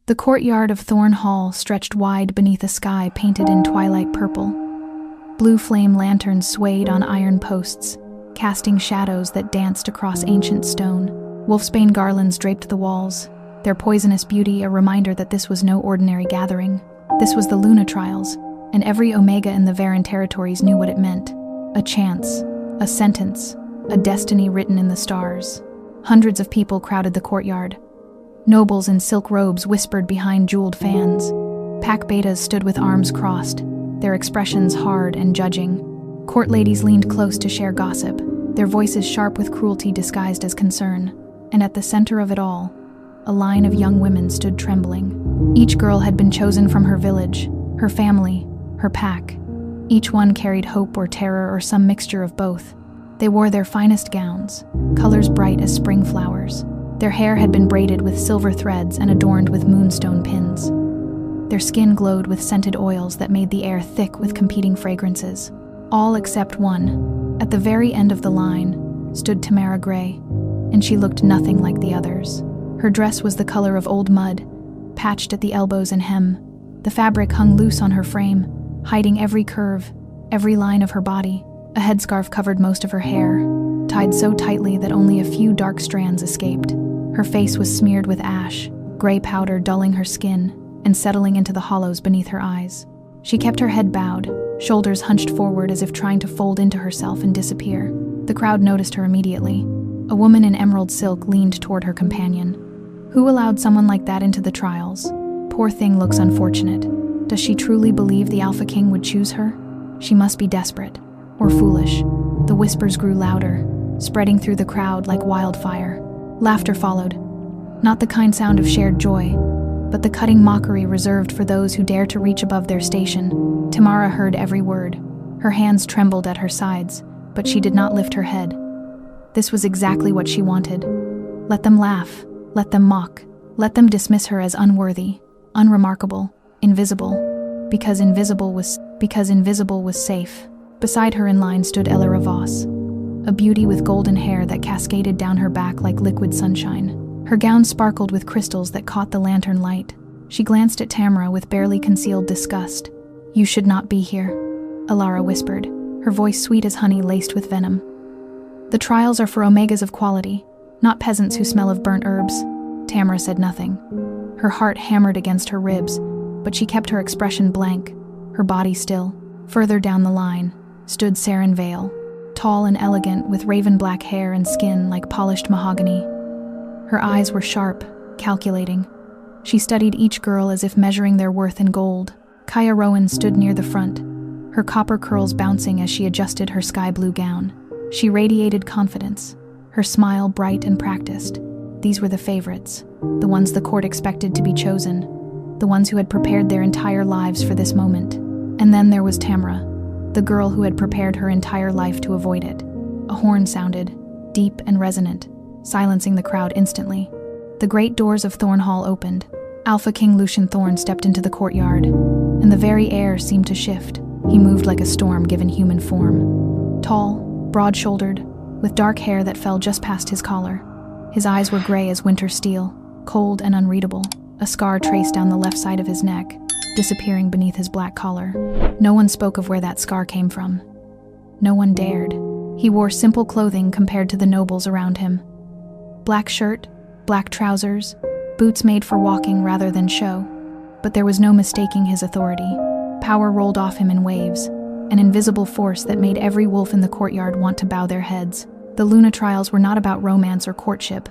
The courtyard of Thorn Hall stretched wide beneath a sky painted in twilight purple. Blue flame lanterns swayed on iron posts, casting shadows that danced across ancient stone. Wolfsbane garlands draped the walls, their poisonous beauty a reminder that this was no ordinary gathering. This was the Luna Trials, and every Omega in the Varen territories knew what it meant. A chance, a sentence, a destiny written in the stars. Hundreds of people crowded the courtyard. Nobles in silk robes whispered behind jeweled fans. Pack betas stood with arms crossed, their expressions hard and judging. Court ladies leaned close to share gossip, their voices sharp with cruelty disguised as concern. And at the center of it all, a line of young women stood trembling. Each girl had been chosen from her village, her family, her pack. Each one carried hope or terror or some mixture of both. They wore their finest gowns, colors bright as spring flowers. Their hair had been braided with silver threads and adorned with moonstone pins. Their skin glowed with scented oils that made the air thick with competing fragrances. All except one. At the very end of the line stood Tamara Gray, and she looked nothing like the others. Her dress was the color of old mud, patched at the elbows and hem. The fabric hung loose on her frame, hiding every curve, every line of her body. A headscarf covered most of her hair, tied so tightly that only a few dark strands escaped. Her face was smeared with ash, gray powder dulling her skin and settling into the hollows beneath her eyes. She kept her head bowed, shoulders hunched forward as if trying to fold into herself and disappear. The crowd noticed her immediately. A woman in emerald silk leaned toward her companion. Who allowed someone like that into the trials? Poor thing looks unfortunate. Does she truly believe the Alpha King would choose her? She must be desperate, or foolish. The whispers grew louder, spreading through the crowd like wildfire. Laughter followed. Not the kind sound of shared joy, but the cutting mockery reserved for those who dare to reach above their station. Tamara heard every word. Her hands trembled at her sides, but she did not lift her head. This was exactly what she wanted. Let them laugh, let them mock, let them dismiss her as unworthy, unremarkable, invisible, because invisible was safe. Beside her in line stood Elara Voss, a beauty with golden hair that cascaded down her back like liquid sunshine. Her gown sparkled with crystals that caught the lantern light. She glanced at Tamara with barely concealed disgust. "You should not be here," Elara whispered, her voice sweet as honey laced with venom. "The trials are for Omegas of quality, not peasants who smell of burnt herbs." Tamara said nothing. Her heart hammered against her ribs, but she kept her expression blank, her body still. Further down the line stood Saren Vale, tall and elegant with raven black hair and skin like polished mahogany. Her eyes were sharp, calculating. She studied each girl as if measuring their worth in gold. Kaya Rowan stood near the front, her copper curls bouncing as she adjusted her sky blue gown. She radiated confidence, her smile bright and practiced. These were the favorites, the ones the court expected to be chosen, the ones who had prepared their entire lives for this moment. And then there was Tamara, the girl who had prepared her entire life to avoid it. A horn sounded, deep and resonant, silencing the crowd instantly. The great doors of Thorn Hall opened. Alpha King Lucian Thorn stepped into the courtyard, and the very air seemed to shift. He moved like a storm given human form. Tall, broad-shouldered, with dark hair that fell just past his collar. His eyes were gray as winter steel, cold and unreadable. A scar traced down the left side of his neck, disappearing beneath his black collar. No one spoke of where that scar came from. No one dared. He wore simple clothing compared to the nobles around him. Black shirt, black trousers, boots made for walking rather than show. But there was no mistaking his authority. Power rolled off him in waves, an invisible force that made every wolf in the courtyard want to bow their heads. The Luna Trials were not about romance or courtship.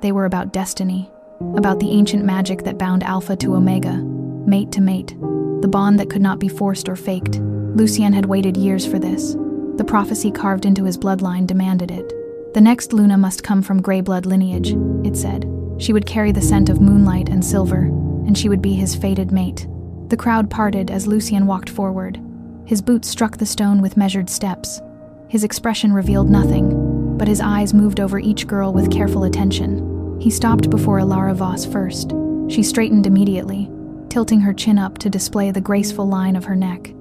They were about destiny, about the ancient magic that bound Alpha to Omega, mate to mate, the bond that could not be forced or faked. Lucien had waited years for this. The prophecy carved into his bloodline demanded it. The next Luna must come from grey blood lineage, it said. She would carry the scent of moonlight and silver, and she would be his fated mate. The crowd parted as Lucien walked forward. His boots struck the stone with measured steps. His expression revealed nothing, but his eyes moved over each girl with careful attention. He stopped before Elara Voss first. She straightened immediately, tilting her chin up to display the graceful line of her neck.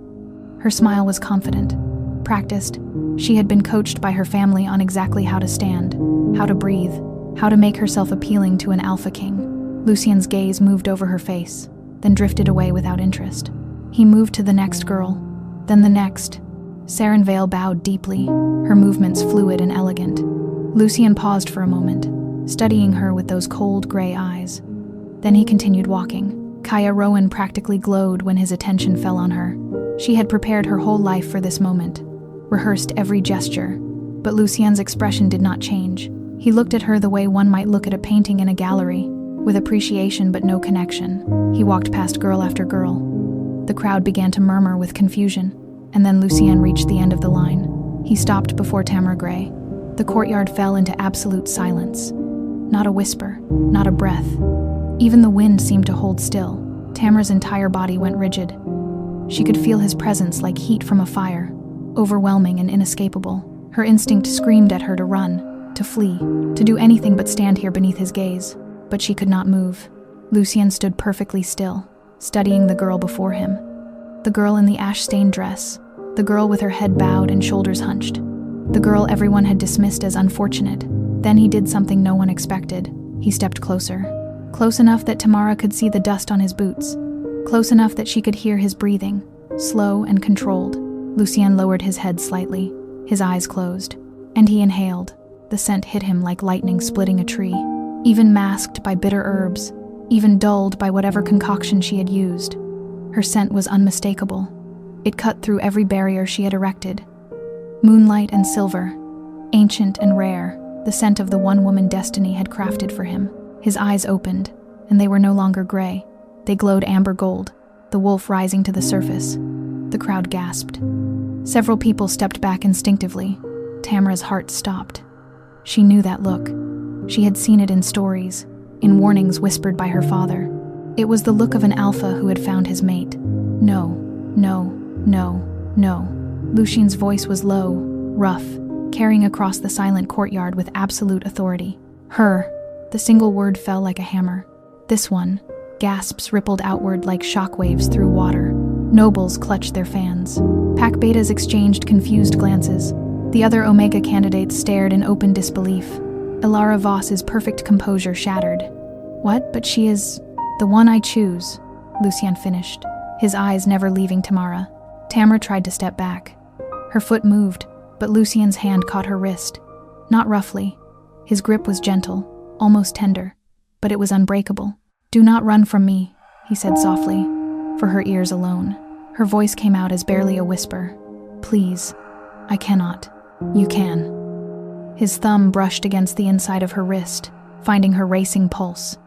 Her smile was confident, practiced. She had been coached by her family on exactly how to stand, how to breathe, how to make herself appealing to an Alpha King. Lucien's gaze moved over her face, then drifted away without interest. He moved to the next girl, then the next. Sarenvale bowed deeply, her movements fluid and elegant. Lucien paused for a moment, studying her with those cold gray eyes. Then he continued walking. Kaya Rowan practically glowed when his attention fell on her. She had prepared her whole life for this moment, rehearsed every gesture, but Lucien's expression did not change. He looked at her the way one might look at a painting in a gallery, with appreciation but no connection. He walked past girl after girl. The crowd began to murmur with confusion, and then Lucien reached the end of the line. He stopped before Tamara Gray. The courtyard fell into absolute silence. Not a whisper, not a breath. Even the wind seemed to hold still. Tamara's entire body went rigid. She could feel his presence like heat from a fire, overwhelming and inescapable. Her instinct screamed at her to run, to flee, to do anything but stand here beneath his gaze. But she could not move. Lucien stood perfectly still, studying the girl before him. The girl in the ash-stained dress, the girl with her head bowed and shoulders hunched, the girl everyone had dismissed as unfortunate. Then he did something no one expected. He stepped closer. Close enough that Tamara could see the dust on his boots. Close enough that she could hear his breathing, slow and controlled. Lucien lowered his head slightly, his eyes closed, and he inhaled. The scent hit him like lightning splitting a tree. Even masked by bitter herbs, even dulled by whatever concoction she had used, her scent was unmistakable. It cut through every barrier she had erected. Moonlight and silver, ancient and rare, the scent of the one-woman destiny had crafted for him. His eyes opened, and they were no longer gray. They glowed amber gold, the wolf rising to the surface. The crowd gasped. Several people stepped back instinctively. Tamara's heart stopped. She knew that look. She had seen it in stories, in warnings whispered by her father. It was the look of an alpha who had found his mate. No, no, no, no. Lucien's voice was low, rough, carrying across the silent courtyard with absolute authority. Her. The single word fell like a hammer. This one. Gasps rippled outward like shockwaves through water. Nobles clutched their fans. Pack betas exchanged confused glances. The other Omega candidates stared in open disbelief. Ilara Voss's perfect composure shattered. What? But she is the one I choose, Lucien finished, his eyes never leaving Tamara. Tamara tried to step back. Her foot moved, but Lucien's hand caught her wrist. Not roughly. His grip was gentle, almost tender, but it was unbreakable. Do not run from me, he said softly, for her ears alone. Her voice came out as barely a whisper. Please, I cannot. You can. His thumb brushed against the inside of her wrist, finding her racing pulse.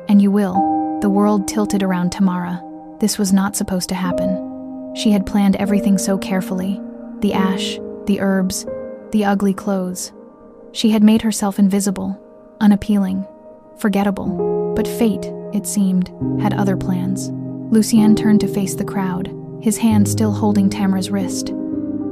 And you will. The world tilted around Tamara. This was not supposed to happen. She had planned everything so carefully. The ash, the herbs, the ugly clothes. She had made herself invisible, unappealing, forgettable. But fate, it seemed, had other plans. Lucien turned to face the crowd, his hand still holding Tamara's wrist.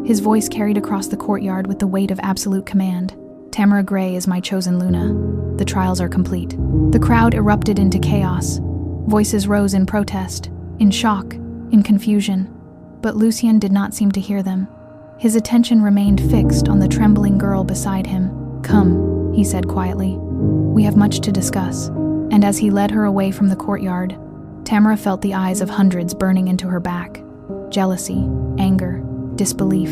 His voice carried across the courtyard with the weight of absolute command. Tamara Gray is my chosen Luna. The trials are complete. The crowd erupted into chaos. Voices rose in protest, in shock, in confusion. But Lucien did not seem to hear them. His attention remained fixed on the trembling girl beside him. Come, he said quietly. We have much to discuss. And as he led her away from the courtyard, Tamara felt the eyes of hundreds burning into her back. Jealousy, anger, disbelief.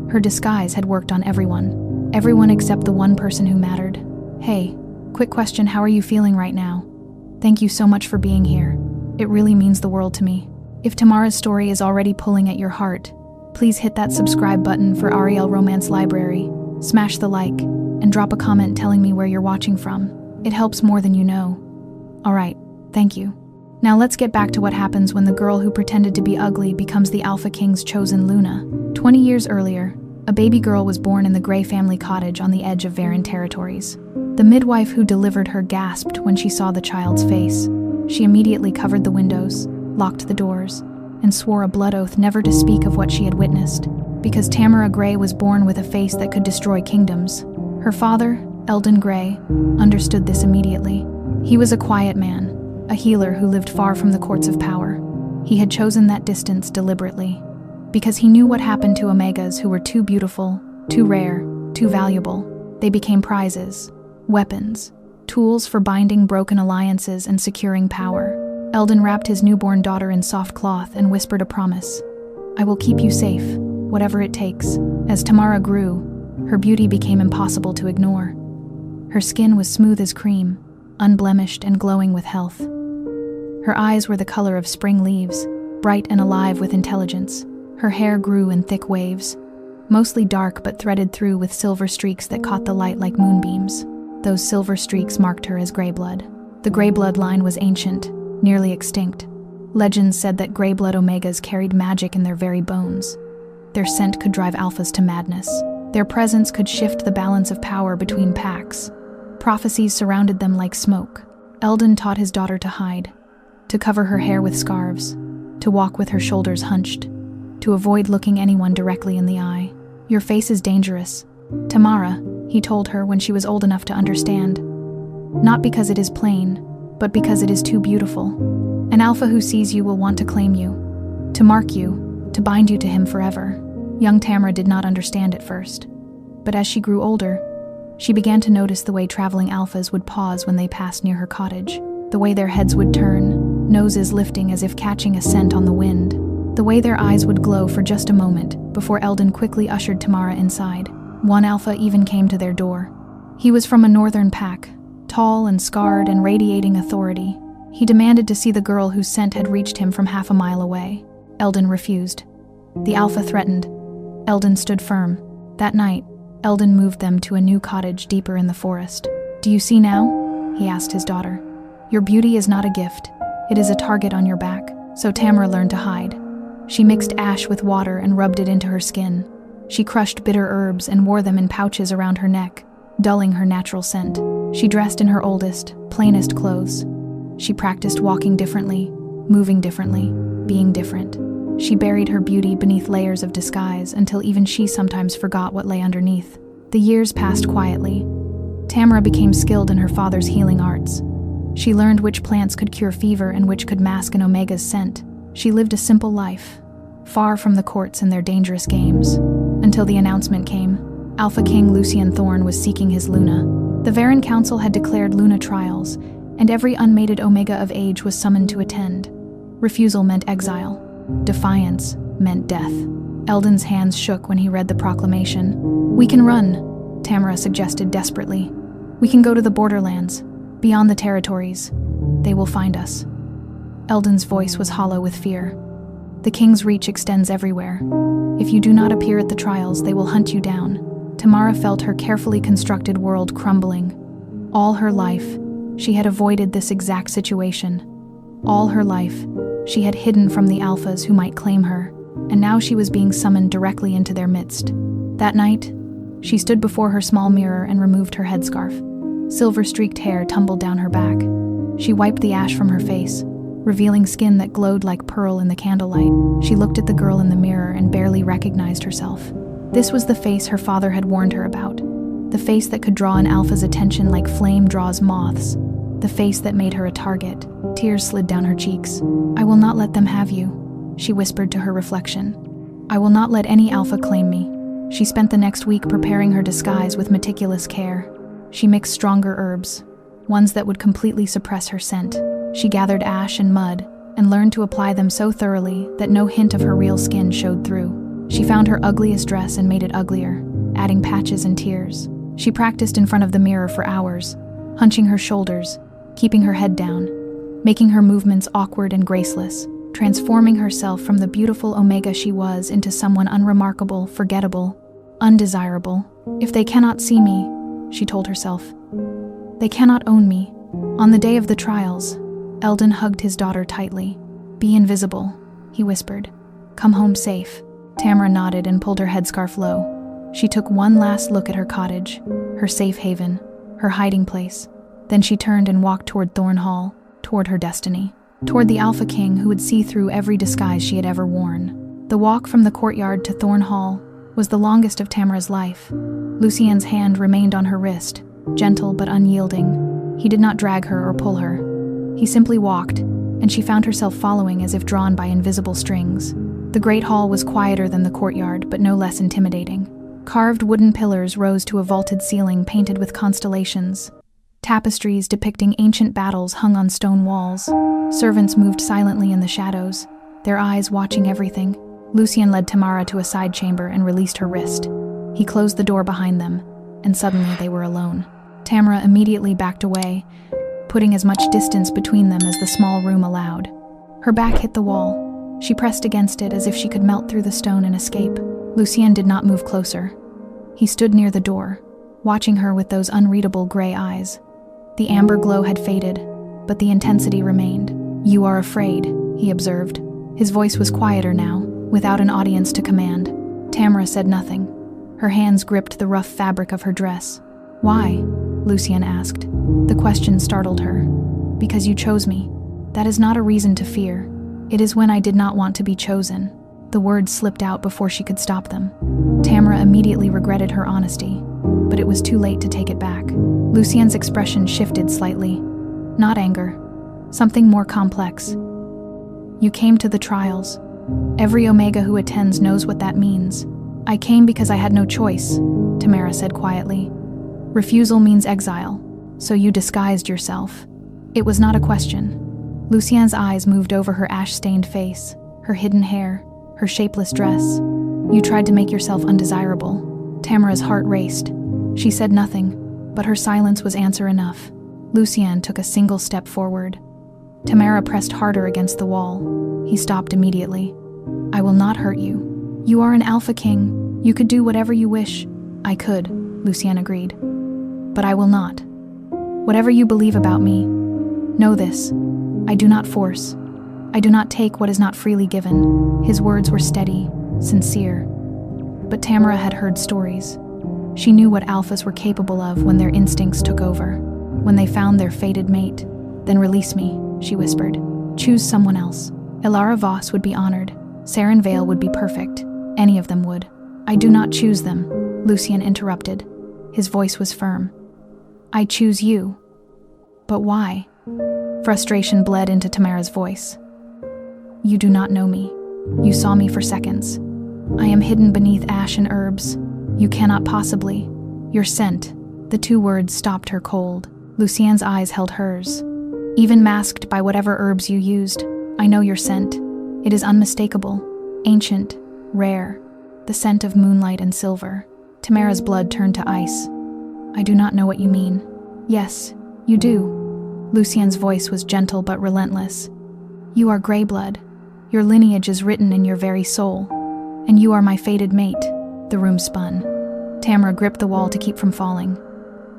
Her disguise had worked on everyone. Everyone except the one person who mattered. Hey, quick question, how are you feeling right now? Thank you so much for being here. It really means the world to me. If Tamara's story is already pulling at your heart, please hit that subscribe button for Ariel Romance Library, smash the like, and drop a comment telling me where you're watching from. It helps more than you know. Alright, thank you. Now let's get back to what happens when the girl who pretended to be ugly becomes the Alpha King's chosen Luna. 20 years earlier, a baby girl was born in the Grey family cottage on the edge of Varen territories. The midwife who delivered her gasped when she saw the child's face. She immediately covered the windows, locked the doors, and swore a blood oath never to speak of what she had witnessed, because Tamara Gray was born with a face that could destroy kingdoms. Her father, Eldon Gray, understood this immediately. He was a quiet man, a healer who lived far from the courts of power. He had chosen that distance deliberately, because he knew what happened to Omegas who were too beautiful, too rare, too valuable. They became prizes, weapons, tools for binding broken alliances and securing power. Eldon wrapped his newborn daughter in soft cloth and whispered a promise. "I will keep you safe, whatever it takes." As Tamara grew, her beauty became impossible to ignore. Her skin was smooth as cream, unblemished and glowing with health. Her eyes were the color of spring leaves, bright and alive with intelligence. Her hair grew in thick waves, mostly dark but threaded through with silver streaks that caught the light like moonbeams. Those silver streaks marked her as gray blood. The gray blood line was ancient, nearly extinct. Legends said that gray blood omegas carried magic in their very bones. Their scent could drive alphas to madness. Their presence could shift the balance of power between packs. Prophecies surrounded them like smoke. Eldon taught his daughter to hide, to cover her hair with scarves, to walk with her shoulders hunched, to avoid looking anyone directly in the eye. "Your face is dangerous, Tamara," he told her when she was old enough to understand. "Not because it is plain, but because it is too beautiful. An alpha who sees you will want to claim you, to mark you, to bind you to him forever." Young Tamara did not understand at first, but as she grew older, she began to notice the way traveling alphas would pause when they passed near her cottage, the way their heads would turn, noses lifting as if catching a scent on the wind, the way their eyes would glow for just a moment before Eldon quickly ushered Tamara inside. One alpha even came to their door. He was from a northern pack, tall and scarred and radiating authority. He demanded to see the girl whose scent had reached him from half a mile away. Eldon refused. The alpha threatened. Eldon stood firm. That night, Eldon moved them to a new cottage deeper in the forest. "Do you see now?" he asked his daughter. "Your beauty is not a gift. It is a target on your back." So Tamara learned to hide. She mixed ash with water and rubbed it into her skin. She crushed bitter herbs and wore them in pouches around her neck, dulling her natural scent. She dressed in her oldest, plainest clothes. She practiced walking differently, moving differently, being different. She buried her beauty beneath layers of disguise until even she sometimes forgot what lay underneath. The years passed quietly. Tamara became skilled in her father's healing arts. She learned which plants could cure fever and which could mask an omega's scent. She lived a simple life, far from the courts and their dangerous games, until the announcement came. Alpha King Lucien Thorn was seeking his Luna. The Varen Council had declared Luna trials, and every unmated omega of age was summoned to attend. Refusal meant exile. Defiance meant death. Eldon's hands shook when he read the proclamation. "We can run," Tamara suggested desperately. "We can go to the borderlands, beyond the territories. They will find us." Eldon's voice was hollow with fear. "The king's reach extends everywhere. If you do not appear at the trials, they will hunt you down." Tamara felt her carefully constructed world crumbling. All her life, she had avoided this exact situation. All her life, she had hidden from the alphas who might claim her, and now she was being summoned directly into their midst. That night, she stood before her small mirror and removed her headscarf. Silver-streaked hair tumbled down her back. She wiped the ash from her face, revealing skin that glowed like pearl in the candlelight. She looked at the girl in the mirror and barely recognized herself. This was the face her father had warned her about, the face that could draw an alpha's attention like flame draws moths, the face that made her a target. Tears slid down her cheeks. "I will not let them have you," she whispered to her reflection. "I will not let any alpha claim me." She spent the next week preparing her disguise with meticulous care. She mixed stronger herbs, ones that would completely suppress her scent. She gathered ash and mud and learned to apply them so thoroughly that no hint of her real skin showed through. She found her ugliest dress and made it uglier, adding patches and tears. She practiced in front of the mirror for hours, hunching her shoulders, keeping her head down, making her movements awkward and graceless, transforming herself from the beautiful omega she was into someone unremarkable, forgettable, undesirable. "If they cannot see me," she told herself, "they cannot own me." On the day of the trials, Eldon hugged his daughter tightly. "Be invisible," he whispered. "Come home safe." Tamara nodded and pulled her headscarf low. She took one last look at her cottage, her safe haven, her hiding place. Then she turned and walked toward Thorn Hall, toward her destiny, toward the Alpha King who would see through every disguise she had ever worn. The walk from the courtyard to Thorn Hall was the longest of Tamara's life. Lucien's hand remained on her wrist, gentle but unyielding. He did not drag her or pull her. He simply walked, and she found herself following as if drawn by invisible strings. The great hall was quieter than the courtyard, but no less intimidating. Carved wooden pillars rose to a vaulted ceiling painted with constellations. Tapestries depicting ancient battles hung on stone walls. Servants moved silently in the shadows, their eyes watching everything. Lucien led Tamara to a side chamber and released her wrist. He closed the door behind them, and suddenly they were alone. Tamara immediately backed away, putting as much distance between them as the small room allowed. Her back hit the wall. She pressed against it as if she could melt through the stone and escape. Lucien did not move closer. He stood near the door, watching her with those unreadable gray eyes. The amber glow had faded, but the intensity remained. "You are afraid," he observed. His voice was quieter now, without an audience to command. Tamara said nothing. Her hands gripped the rough fabric of her dress. "Why?" Lucien asked. The question startled her. "Because you chose me. That is not a reason to fear. It is when I did not want to be chosen." The words slipped out before she could stop them. Tamara immediately regretted her honesty, but it was too late to take it back. Lucien's expression shifted slightly. Not anger. Something more complex. "You came to the trials. Every Omega who attends knows what that means." "I came because I had no choice," Tamara said quietly. "Refusal means exile, so you disguised yourself." It was not a question. Lucien's eyes moved over her ash-stained face, her hidden hair, her shapeless dress. "You tried to make yourself undesirable." Tamara's heart raced. She said nothing, but her silence was answer enough. Lucien took a single step forward. Tamara pressed harder against the wall. He stopped immediately. "I will not hurt you. You are an Alpha King. You could do whatever you wish." "I could," Lucien agreed. "But I will not. Whatever you believe about me, know this. I do not force. I do not take what is not freely given." His words were steady, sincere. But Tamara had heard stories. She knew what alphas were capable of when their instincts took over, when they found their fated mate. "Then release me," she whispered. "Choose someone else. Elara Voss would be honored. Saren Vale would be perfect. Any of them would." "I do not choose them," Lucien interrupted. His voice was firm. "I choose you." "But why?" Frustration bled into Tamara's voice. "You do not know me. You saw me for seconds. I am hidden beneath ash and herbs. You cannot possibly. Your scent." The two words stopped her cold. Lucien's eyes held hers. "Even masked by whatever herbs you used, I know your scent. It is unmistakable, ancient, rare, the scent of moonlight and silver." Tamara's blood turned to ice. "I do not know what you mean." "Yes, you do." Lucien's voice was gentle but relentless. "You are gray blood. Your lineage is written in your very soul. And you are my fated mate." The room spun. Tamara gripped the wall to keep from falling.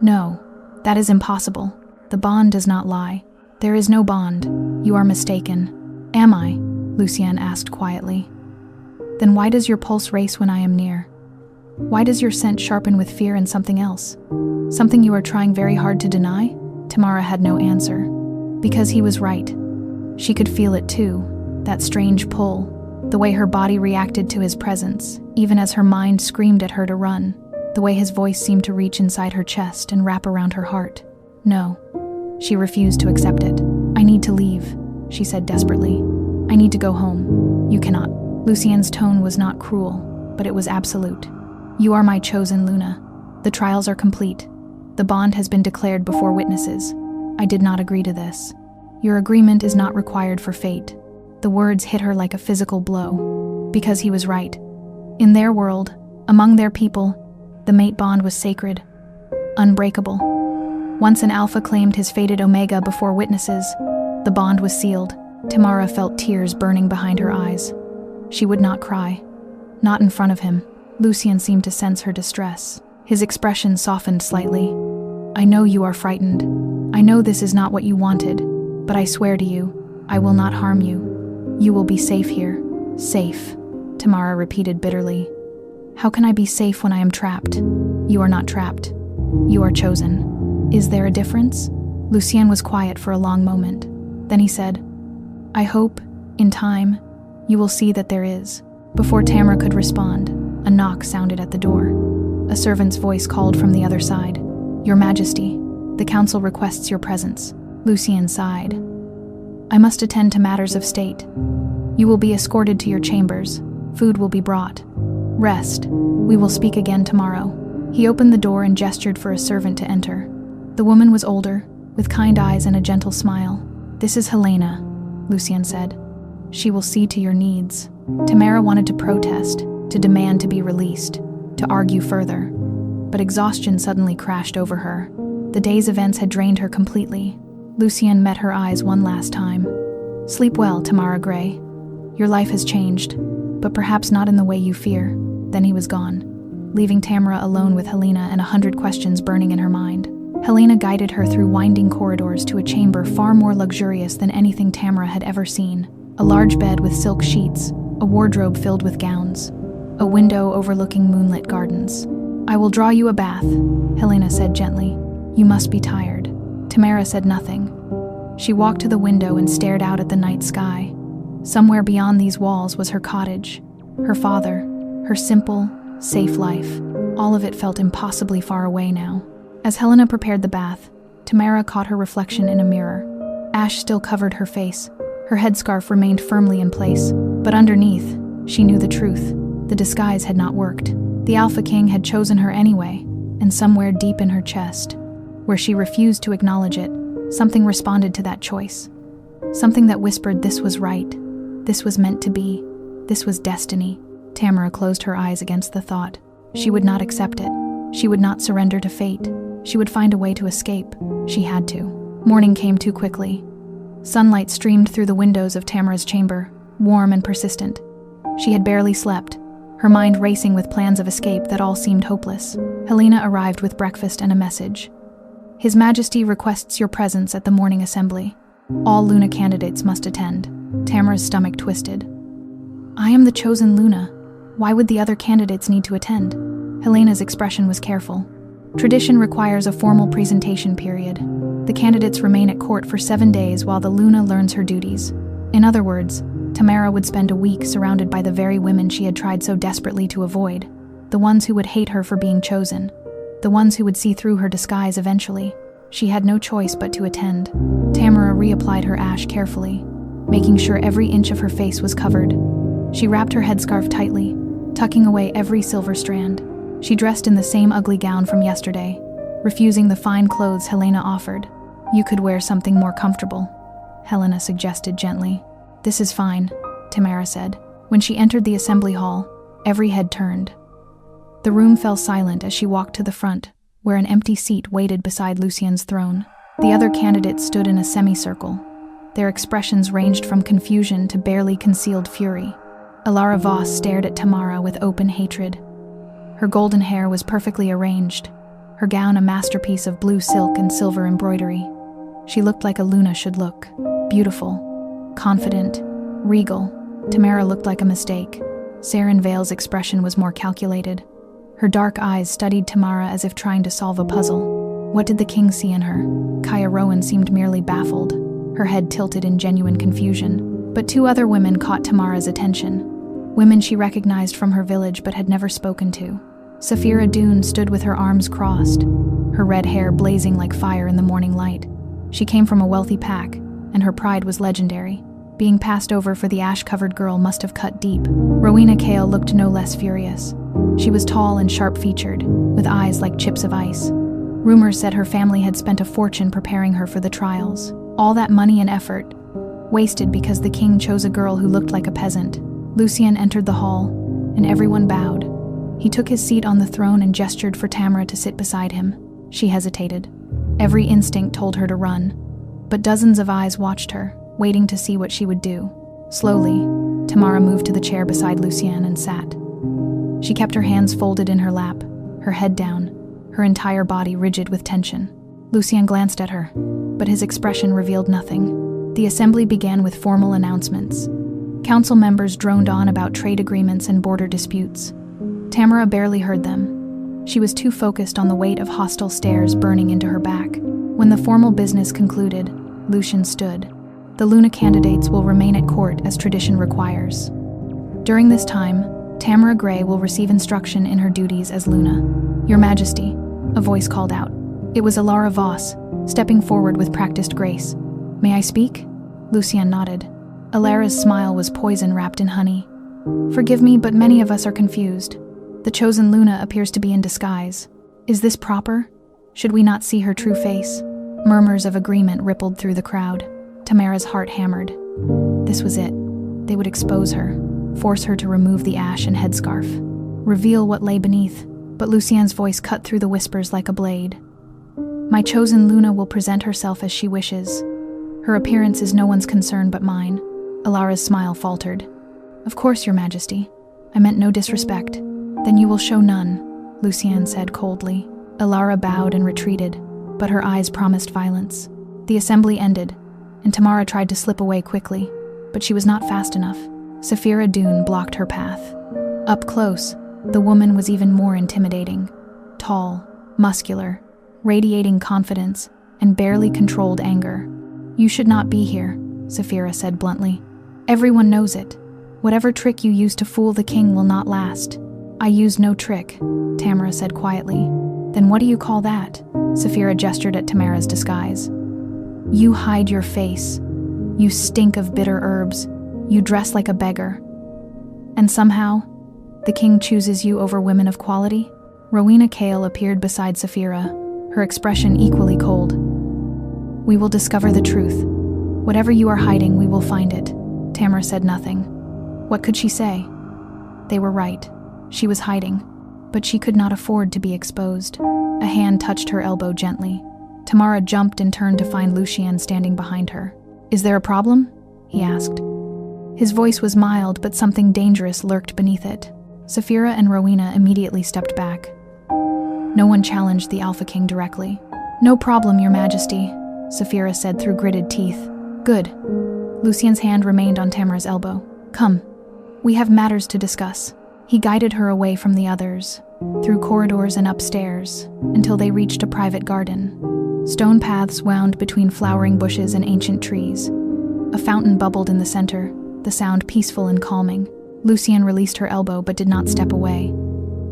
"No, that is impossible. The bond does not lie. There is no bond. You are mistaken." "Am I?" Lucien asked quietly. "Then why does your pulse race when I am near? Why does your scent sharpen with fear and something else? Something you are trying very hard to deny?" Tamara had no answer. Because he was right. She could feel it too, that strange pull, the way her body reacted to his presence, even as her mind screamed at her to run, the way his voice seemed to reach inside her chest and wrap around her heart. No. She refused to accept it. "I need to leave," she said desperately. "I need to go home." "You cannot." Lucien's tone was not cruel, but it was absolute. "You are my chosen Luna. The trials are complete. The bond has been declared before witnesses. I did not agree to this. Your agreement is not required for fate." The words hit her like a physical blow. Because he was right. In their world, among their people, the mate bond was sacred, unbreakable. Once an alpha claimed his fated Omega before witnesses, the bond was sealed. Tamara felt tears burning behind her eyes. She would not cry. Not in front of him. Lucien seemed to sense her distress. His expression softened slightly. "I know you are frightened. I know this is not what you wanted, but I swear to you, I will not harm you. You will be safe here." "Safe," Tamara repeated bitterly. "How can I be safe when I am trapped?" "You are not trapped. You are chosen." "Is there a difference?" Lucien was quiet for a long moment. Then he said, "I hope, in time, you will see that there is." Before Tamara could respond, a knock sounded at the door. A servant's voice called from the other side. "Your Majesty, the council requests your presence." Lucien sighed. "I must attend to matters of state. You will be escorted to your chambers. Food will be brought. Rest. We will speak again tomorrow." He opened the door and gestured for a servant to enter. The woman was older, with kind eyes and a gentle smile. "This is Helena," Lucien said. "She will see to your needs." Tamara wanted to protest, to demand to be released, to argue further. But exhaustion suddenly crashed over her. The day's events had drained her completely. Lucien met her eyes one last time. "Sleep well, Tamara Gray. Your life has changed, but perhaps not in the way you fear." Then he was gone, leaving Tamara alone with Helena and 100 questions burning in her mind. Helena guided her through winding corridors to a chamber far more luxurious than anything Tamara had ever seen. A large bed with silk sheets, a wardrobe filled with gowns, a window overlooking moonlit gardens. "I will draw you a bath," Helena said gently. "You must be tired." Tamara said nothing. She walked to the window and stared out at the night sky. Somewhere beyond these walls was her cottage, her father, her simple, safe life. All of it felt impossibly far away now. As Helena prepared the bath, Tamara caught her reflection in a mirror. Ash still covered her face. Her headscarf remained firmly in place, but underneath, she knew the truth. The disguise had not worked. The Alpha King had chosen her anyway, and somewhere deep in her chest, where she refused to acknowledge it, something responded to that choice. Something that whispered this was right, this was meant to be, this was destiny. Tamara closed her eyes against the thought. She would not accept it. She would not surrender to fate. She would find a way to escape. She had to. Morning came too quickly. Sunlight streamed through the windows of Tamara's chamber, warm and persistent. She had barely slept, her mind racing with plans of escape that all seemed hopeless. Helena arrived with breakfast and a message. "His Majesty requests your presence at the morning assembly. All Luna candidates must attend." Tamara's stomach twisted. "I am the chosen Luna. Why would the other candidates need to attend?" Helena's expression was careful. "Tradition requires a formal presentation period. The candidates remain at court for 7 days while the Luna learns her duties." In other words, Tamara would spend a week surrounded by the very women she had tried so desperately to avoid, the ones who would hate her for being chosen, the ones who would see through her disguise eventually. She had no choice but to attend. Tamara reapplied her ash carefully, making sure every inch of her face was covered. She wrapped her headscarf tightly, tucking away every silver strand. She dressed in the same ugly gown from yesterday, refusing the fine clothes Helena offered. "You could wear something more comfortable," Helena suggested gently. "This is fine," Tamara said. When she entered the assembly hall, every head turned. The room fell silent as she walked to the front, where an empty seat waited beside Lucien's throne. The other candidates stood in a semicircle. Their expressions ranged from confusion to barely concealed fury. Alara Voss stared at Tamara with open hatred. Her golden hair was perfectly arranged, her gown a masterpiece of blue silk and silver embroidery. She looked like a Luna should look, beautiful, confident, regal. Tamara looked like a mistake. Saren Vale's expression was more calculated. Her dark eyes studied Tamara as if trying to solve a puzzle. What did the king see in her? Kaya Rowan seemed merely baffled, her head tilted in genuine confusion. But 2 other women caught Tamara's attention. Women she recognized from her village but had never spoken to. Saphira Dune stood with her arms crossed, her red hair blazing like fire in the morning light. She came from a wealthy pack, and her pride was legendary. Being passed over for the ash-covered girl must have cut deep. Rowena Kale looked no less furious. She was tall and sharp-featured, with eyes like chips of ice. Rumors said her family had spent a fortune preparing her for the trials. All that money and effort, wasted because the king chose a girl who looked like a peasant. Lucien entered the hall, and everyone bowed. He took his seat on the throne and gestured for Tamara to sit beside him. She hesitated. Every instinct told her to run, but dozens of eyes watched her, waiting to see what she would do. Slowly, Tamara moved to the chair beside Lucien and sat. She kept her hands folded in her lap, her head down, her entire body rigid with tension. Lucien glanced at her, but his expression revealed nothing. The assembly began with formal announcements. Council members droned on about trade agreements and border disputes. Tamara barely heard them. She was too focused on the weight of hostile stares burning into her back. When the formal business concluded, Lucien stood. "The Luna candidates will remain at court as tradition requires. During this time, Tamara Gray will receive instruction in her duties as Luna." "Your Majesty," a voice called out. It was Alara Voss, stepping forward with practiced grace. "May I speak?" Lucien nodded. Alara's smile was poison wrapped in honey. "Forgive me, but many of us are confused. The chosen Luna appears to be in disguise. Is this proper?" Should we not see her true face? Murmurs of agreement rippled through the crowd. Tamara's heart hammered. This was it. They would expose her, force her to remove the ash and headscarf, reveal what lay beneath. But Lucien's voice cut through the whispers like a blade. My chosen Luna will present herself as she wishes. Her appearance is no one's concern but mine. Alara's smile faltered. Of course, Your Majesty. I meant no disrespect. Then you will show none, Lucien said coldly. Alara bowed and retreated, but her eyes promised violence. The assembly ended, and Tamara tried to slip away quickly, but she was not fast enough. Saphira Dune blocked her path. Up close, the woman was even more intimidating. Tall, muscular, radiating confidence, and barely controlled anger. You should not be here, Saphira said bluntly. Everyone knows it. Whatever trick you use to fool the king will not last. I used no trick, Tamara said quietly. Then what do you call that? Saphira gestured at Tamara's disguise. You hide your face. You stink of bitter herbs. You dress like a beggar. And somehow, the king chooses you over women of quality? Rowena Kale appeared beside Saphira, her expression equally cold. We will discover the truth. Whatever you are hiding, we will find it. Tamara said nothing. What could she say? They were right. She was hiding, but she could not afford to be exposed. A hand touched her elbow gently. Tamara jumped and turned to find Lucien standing behind her. Is there a problem? He asked. His voice was mild, but something dangerous lurked beneath it. Saphira and Rowena immediately stepped back. No one challenged the Alpha King directly. No problem, Your Majesty, Saphira said through gritted teeth. Good. Lucien's hand remained on Tamara's elbow. Come. We have matters to discuss. He guided her away from the others, through corridors and upstairs, until they reached a private garden. Stone paths wound between flowering bushes and ancient trees. A fountain bubbled in the center, the sound peaceful and calming. Lucien released her elbow but did not step away.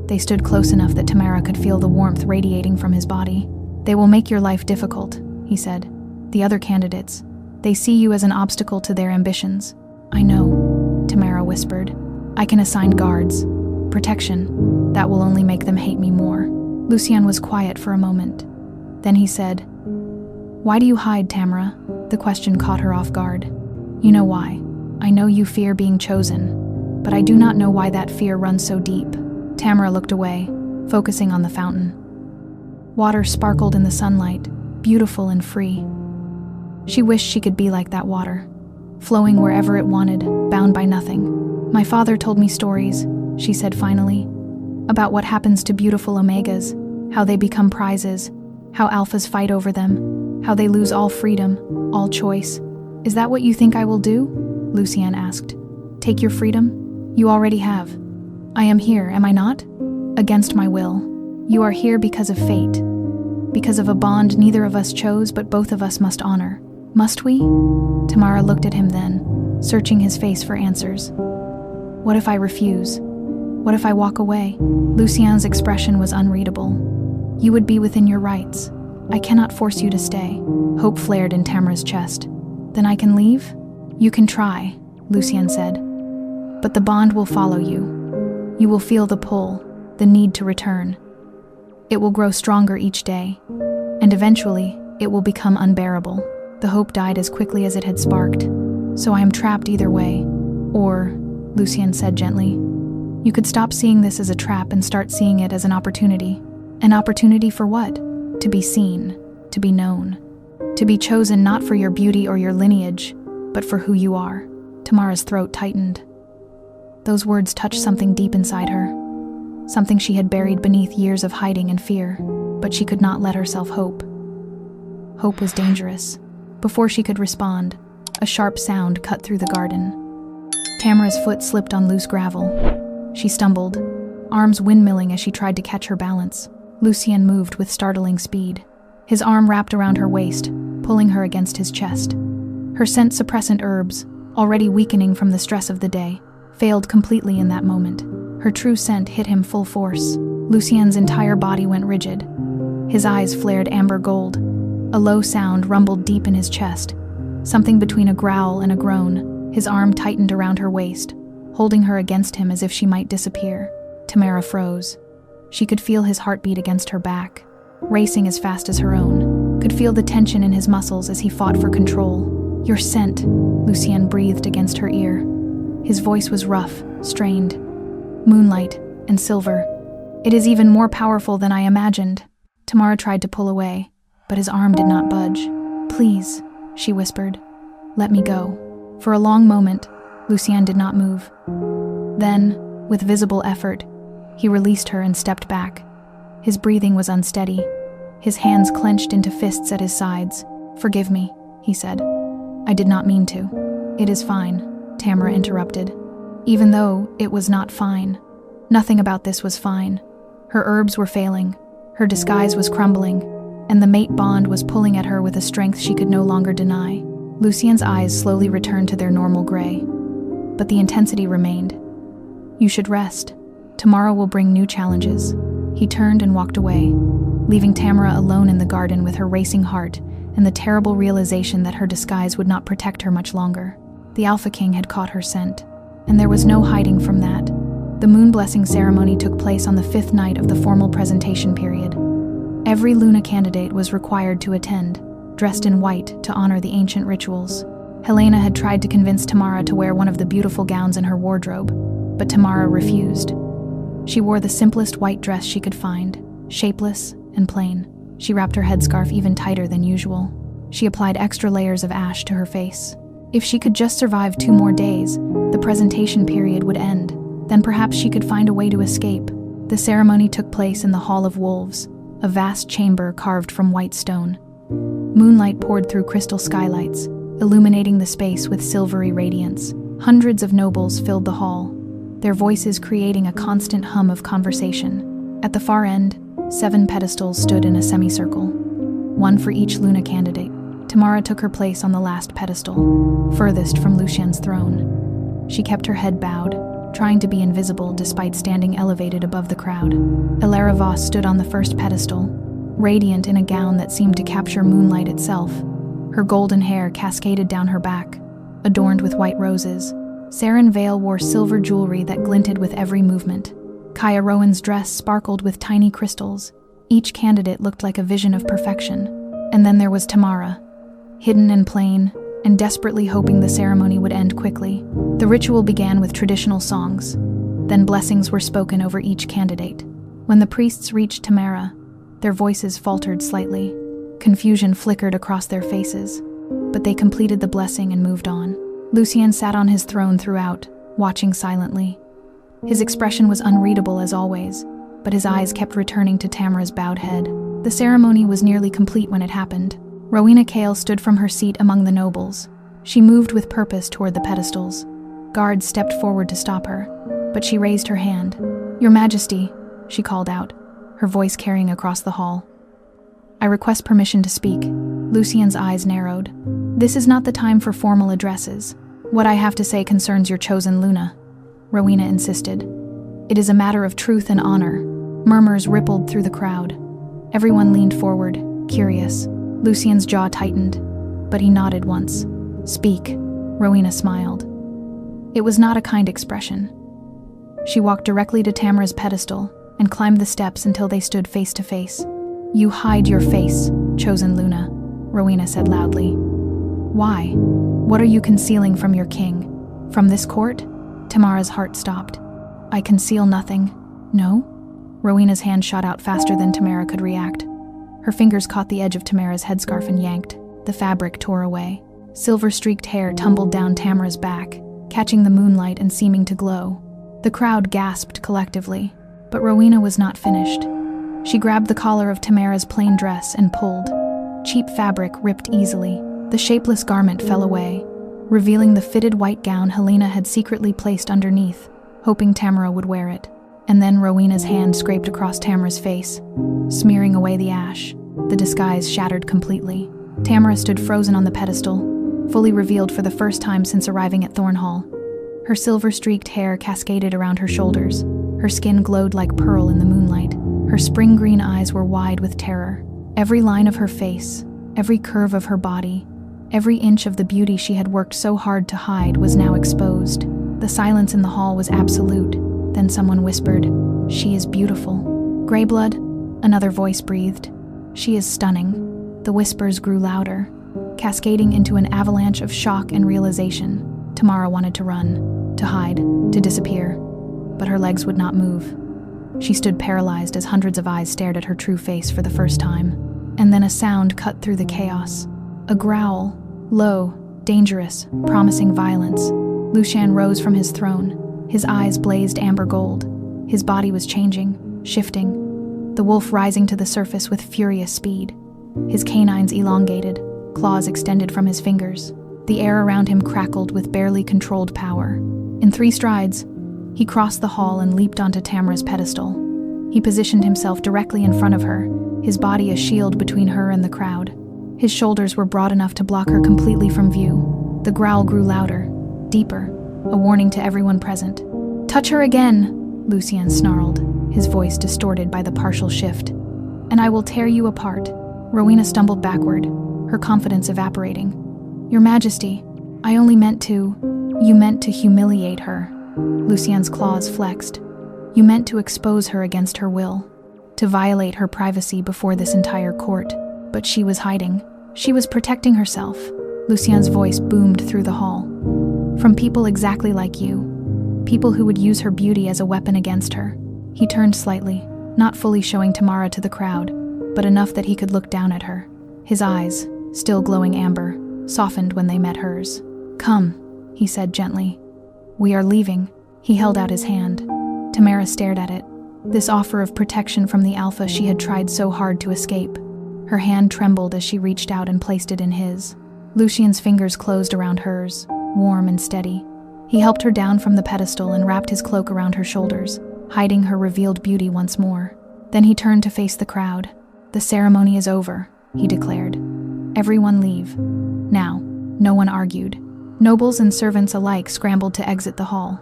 They stood close enough that Tamara could feel the warmth radiating from his body. They will make your life difficult, he said. The other candidates, they see you as an obstacle to their ambitions. I know, Tamara whispered. I can assign guards. Protection. That will only make them hate me more. Lucien was quiet for a moment. Then he said, Why do you hide, Tamara? The question caught her off guard. You know why. I know you fear being chosen, but I do not know why that fear runs so deep. Tamara looked away, focusing on the fountain. Water sparkled in the sunlight, beautiful and free. She wished she could be like that water, flowing wherever it wanted, bound by nothing. My father told me stories, she said finally, about what happens to beautiful omegas, how they become prizes, how alphas fight over them, how they lose all freedom, all choice. Is that what you think I will do? Lucien asked. Take your freedom? You already have. I am here, am I not? Against my will. You are here because of fate. Because of a bond neither of us chose, but both of us must honor. Must we? Tamara looked at him then, searching his face for answers. What if I refuse? What if I walk away? Lucien's expression was unreadable. You would be within your rights. I cannot force you to stay. Hope flared in Tamara's chest. Then I can leave? You can try, Lucien said. But the bond will follow you. You will feel the pull, the need to return. It will grow stronger each day, and eventually, it will become unbearable. The hope died as quickly as it had sparked. So I am trapped either way. Or, Lucien said gently, you could stop seeing this as a trap and start seeing it as an opportunity. An opportunity for what? To be seen, to be known, to be chosen not for your beauty or your lineage, but for who you are. Tamara's throat tightened. Those words touched something deep inside her, something she had buried beneath years of hiding and fear, but she could not let herself hope. Hope was dangerous. Before she could respond, a sharp sound cut through the garden. Tamara's foot slipped on loose gravel. She stumbled, arms windmilling as she tried to catch her balance. Lucien moved with startling speed. His arm wrapped around her waist, pulling her against his chest. Her scent-suppressant herbs, already weakening from the stress of the day, failed completely in that moment. Her true scent hit him full force. Lucien's entire body went rigid. His eyes flared amber gold. A low sound rumbled deep in his chest, something between a growl and a groan. His arm tightened around her waist, holding her against him as if she might disappear. Tamara froze. She could feel his heartbeat against her back. racing as fast as her own, could feel the tension in his muscles as he fought for control. "Your scent," Lucienne breathed against her ear. His voice was rough, strained. "Moonlight and silver. It is even more powerful than I imagined." Tamara tried to pull away, but his arm did not budge. "Please," she whispered. "Let me go." For a long moment, Lucienne did not move. Then, with visible effort, he released her and stepped back. His breathing was unsteady. His hands clenched into fists at his sides. "Forgive me," he said. "I did not mean to." "It is fine," Tamara interrupted. Even though it was not fine. Nothing about this was fine. Her herbs were failing, her disguise was crumbling, and the mate bond was pulling at her with a strength she could no longer deny. Lucienne's eyes slowly returned to their normal gray, but the intensity remained. "You should rest. Tomorrow will bring new challenges." He turned and walked away, leaving Tamara alone in the garden with her racing heart and the terrible realization that her disguise would not protect her much longer. The Alpha King had caught her scent, and there was no hiding from that. The moon blessing ceremony took place on the 5th night of the formal presentation period. Every Luna candidate was required to attend, dressed in white to honor the ancient rituals. Helena had tried to convince Tamara to wear one of the beautiful gowns in her wardrobe, but Tamara refused. She wore the simplest white dress she could find, shapeless and plain. She wrapped her headscarf even tighter than usual. She applied extra layers of ash to her face. If she could just survive 2 more days, the presentation period would end. Then perhaps she could find a way to escape. The ceremony took place in the Hall of Wolves, a vast chamber carved from white stone. Moonlight poured through crystal skylights, illuminating the space with silvery radiance. Hundreds of nobles filled the hall, their voices creating a constant hum of conversation. At the far end, 7 pedestals stood in a semicircle, one for each Luna candidate. Tamara took her place on the last pedestal, furthest from Lucienne's throne. She kept her head bowed, trying to be invisible despite standing elevated above the crowd. Elara Voss stood on the first pedestal, radiant in a gown that seemed to capture moonlight itself. Her golden hair cascaded down her back, adorned with white roses. Saren Vale wore silver jewelry that glinted with every movement. Kaya Rowan's dress sparkled with tiny crystals. Each candidate looked like a vision of perfection. And then there was Tamara, hidden and plain, and desperately hoping the ceremony would end quickly. The ritual began with traditional songs. Then blessings were spoken over each candidate. When the priests reached Tamara, their voices faltered slightly. Confusion flickered across their faces, but they completed the blessing and moved on. Lucien sat on his throne throughout, watching silently. His expression was unreadable as always, but his eyes kept returning to Tamara's bowed head. The ceremony was nearly complete when it happened. Rowena Kale stood from her seat among the nobles. She moved with purpose toward the pedestals. Guards stepped forward to stop her, but she raised her hand. "Your Majesty," she called out, her voice carrying across the hall. "I request permission to speak." Lucien's eyes narrowed. "This is not the time for formal addresses. What I have to say concerns your chosen Luna," Rowena insisted. "It is a matter of truth and honor." Murmurs rippled through the crowd. Everyone leaned forward, curious. Lucien's jaw tightened, but he nodded once. "Speak," Rowena smiled. It was not a kind expression. She walked directly to Tamara's pedestal and climbed the steps until they stood face to face. "You hide your face, chosen Luna," Rowena said loudly. "Why? What are you concealing from your king? From this court?" Tamara's heart stopped. "I conceal nothing." "No?" Rowena's hand shot out faster than Tamara could react. Her fingers caught the edge of Tamara's headscarf and yanked. The fabric tore away. Silver-streaked hair tumbled down Tamara's back, catching the moonlight and seeming to glow. The crowd gasped collectively, but Rowena was not finished. She grabbed the collar of Tamara's plain dress and pulled. Cheap fabric ripped easily. The shapeless garment fell away, revealing the fitted white gown Helena had secretly placed underneath, hoping Tamara would wear it. And then Rowena's hand scraped across Tamara's face, smearing away the ash. The disguise shattered completely. Tamara stood frozen on the pedestal, fully revealed for the first time since arriving at Thornhall. Her silver-streaked hair cascaded around her shoulders. Her skin glowed like pearl in the moonlight. Her spring-green eyes were wide with terror. Every line of her face, every curve of her body, every inch of the beauty she had worked so hard to hide was now exposed. The silence in the hall was absolute. Then someone whispered, "She is beautiful." "Greyblood," another voice breathed. She is stunning. The whispers grew louder, cascading into an avalanche of shock and realization. Tamara wanted to run, to hide, to disappear, but her legs would not move. She stood paralyzed as hundreds of eyes stared at her true face for the first time. And then a sound cut through the chaos. A growl, low, dangerous, promising violence. Lucien rose from his throne. His eyes blazed amber gold. His body was changing, shifting, the wolf rising to the surface with furious speed. His canines elongated, claws extended from his fingers. The air around him crackled with barely controlled power. In 3 strides, he crossed the hall and leaped onto Tamara's pedestal. He positioned himself directly in front of her, his body a shield between her and the crowd. His shoulders were broad enough to block her completely from view. The growl grew louder, deeper, a warning to everyone present. "Touch her again," Lucien snarled, his voice distorted by the partial shift. "And I will tear you apart." Rowena stumbled backward, her confidence evaporating. "Your Majesty, I only meant to..." "You meant to humiliate her." Lucien's claws flexed. "You meant to expose her against her will, to violate her privacy before this entire court." But she was hiding. She was protecting herself. Lucien's voice boomed through the hall. "From people exactly like you. People who would use her beauty as a weapon against her." He turned slightly, not fully showing Tamara to the crowd, but enough that he could look down at her. His eyes, still glowing amber, softened when they met hers. "Come," he said gently. "We are leaving." He held out his hand. Tamara stared at it, this offer of protection from the alpha she had tried so hard to escape. Her hand trembled as she reached out and placed it in his. Lucien's fingers closed around hers, warm and steady. He helped her down from the pedestal and wrapped his cloak around her shoulders, hiding her revealed beauty once more. Then he turned to face the crowd. "The ceremony is over," he declared. "Everyone leave. Now." No one argued. Nobles and servants alike scrambled to exit the hall.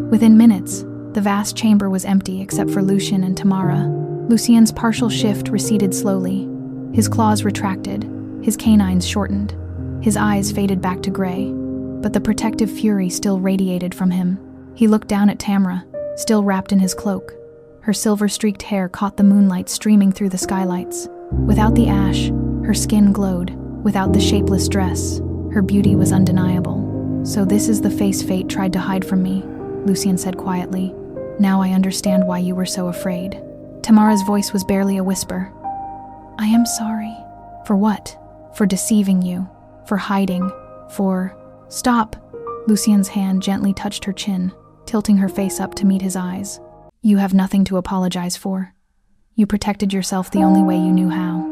Within minutes, the vast chamber was empty except for Lucien and Tamara. Lucien's partial shift receded slowly. His claws retracted, his canines shortened. His eyes faded back to gray, but the protective fury still radiated from him. He looked down at Tamara, still wrapped in his cloak. Her silver-streaked hair caught the moonlight streaming through the skylights. Without the ash, her skin glowed. Without the shapeless dress, her beauty was undeniable. "So this is the face fate tried to hide from me," Lucien said quietly. "Now I understand why you were so afraid." Tamara's voice was barely a whisper. "I am sorry." "For what?" "For deceiving you. For hiding. For..." "Stop!" Lucien's hand gently touched her chin, tilting her face up to meet his eyes. "You have nothing to apologize for. You protected yourself the only way you knew how.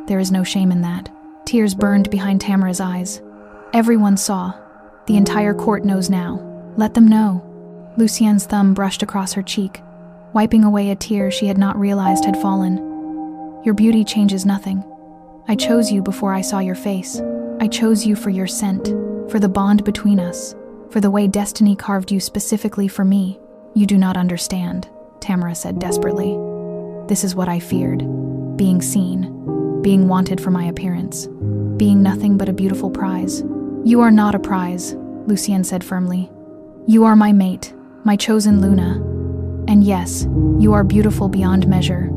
There is no shame in that." Tears burned behind Tamara's eyes. "Everyone saw. The entire court knows now. Let them know." Lucien's thumb brushed across her cheek, wiping away a tear she had not realized had fallen. "Your beauty changes nothing. I chose you before I saw your face. I chose you for your scent, for the bond between us, for the way destiny carved you specifically for me." "You do not understand," Tamara said desperately. "This is what I feared. Being seen. Being wanted for my appearance. Being nothing but a beautiful prize." "You are not a prize," Lucien said firmly. "You are my mate, my chosen Luna. And yes, you are beautiful beyond measure.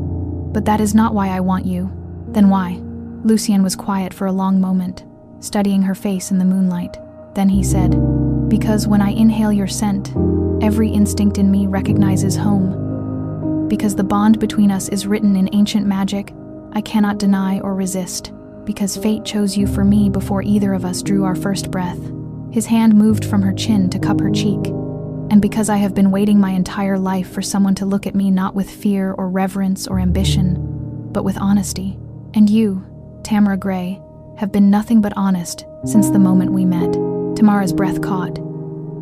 But that is not why I want you." "Then why?" Lucien was quiet for a long moment, studying her face in the moonlight. Then he said, "Because when I inhale your scent, every instinct in me recognizes home. Because the bond between us is written in ancient magic, I cannot deny or resist. Because fate chose you for me before either of us drew our first breath." His hand moved from her chin to cup her cheek. "And because I have been waiting my entire life for someone to look at me not with fear or reverence or ambition, but with honesty. And you, Tamara Gray, have been nothing but honest since the moment we met." Tamara's breath caught.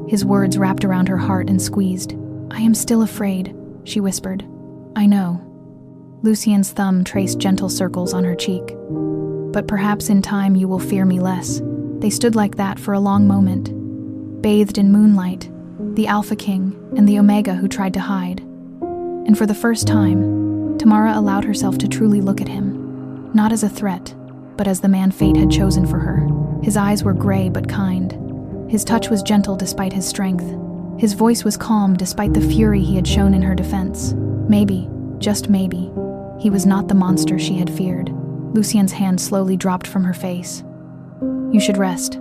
His words wrapped around her heart and squeezed. "I am still afraid," she whispered. "I know." Lucien's thumb traced gentle circles on her cheek. "But perhaps in time you will fear me less." They stood like that for a long moment, bathed in moonlight, the Alpha King and the Omega who tried to hide. And for the first time, Tamara allowed herself to truly look at him, not as a threat, but as the man fate had chosen for her. His eyes were gray but kind. His touch was gentle despite his strength. His voice was calm despite the fury he had shown in her defense. Maybe, just maybe, he was not the monster she had feared. Lucien's hand slowly dropped from her face. You should rest.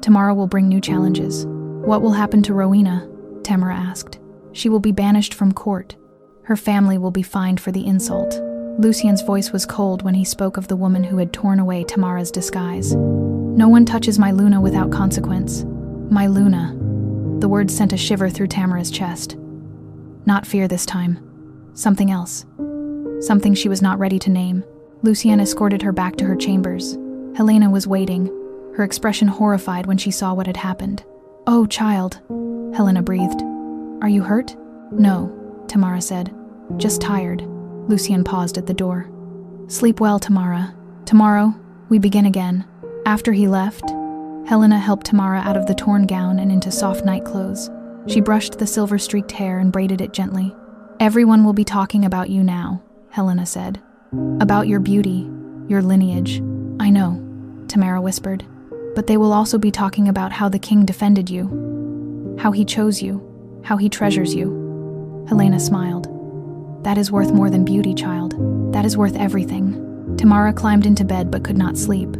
Tomorrow will bring new challenges. What will happen to Rowena? Tamara asked. She will be banished from court. Her family will be fined for the insult. Lucien's voice was cold when he spoke of the woman who had torn away Tamara's disguise. No one touches my Luna without consequence. My Luna. The words sent a shiver through Tamara's chest. Not fear this time. Something else. Something she was not ready to name. Lucien escorted her back to her chambers. Helena was waiting, her expression horrified when she saw what had happened. Oh, child, Helena breathed. Are you hurt? No, Tamara said. Just tired. Lucien paused at the door. Sleep well, Tamara. Tomorrow, we begin again. After he left, Helena helped Tamara out of the torn gown and into soft night clothes. She brushed the silver-streaked hair and braided it gently. Everyone will be talking about you now, Helena said. About your beauty, your lineage. I know, Tamara whispered. But they will also be talking about how the king defended you, how he chose you, how he treasures you. Helena smiled. That is worth more than beauty, child. That is worth everything. Tamara climbed into bed but could not sleep.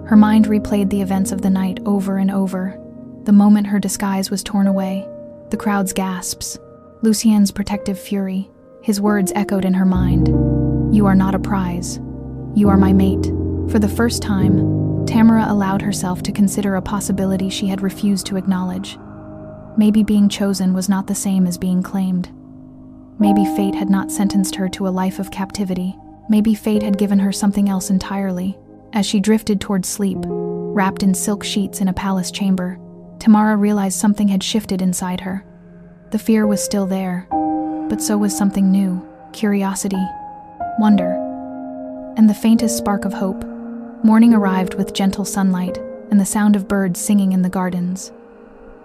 Her mind replayed the events of the night over and over. The moment her disguise was torn away, the crowd's gasps, Lucien's protective fury. His words echoed in her mind. You are not a prize. You are my mate. For the first time, Tamara allowed herself to consider a possibility she had refused to acknowledge. Maybe being chosen was not the same as being claimed. Maybe fate had not sentenced her to a life of captivity. Maybe fate had given her something else entirely. As she drifted toward sleep, wrapped in silk sheets in a palace chamber, Tamara realized something had shifted inside her. The fear was still there, but so was something new, curiosity, wonder, and the faintest spark of hope. Morning arrived with gentle sunlight and the sound of birds singing in the gardens.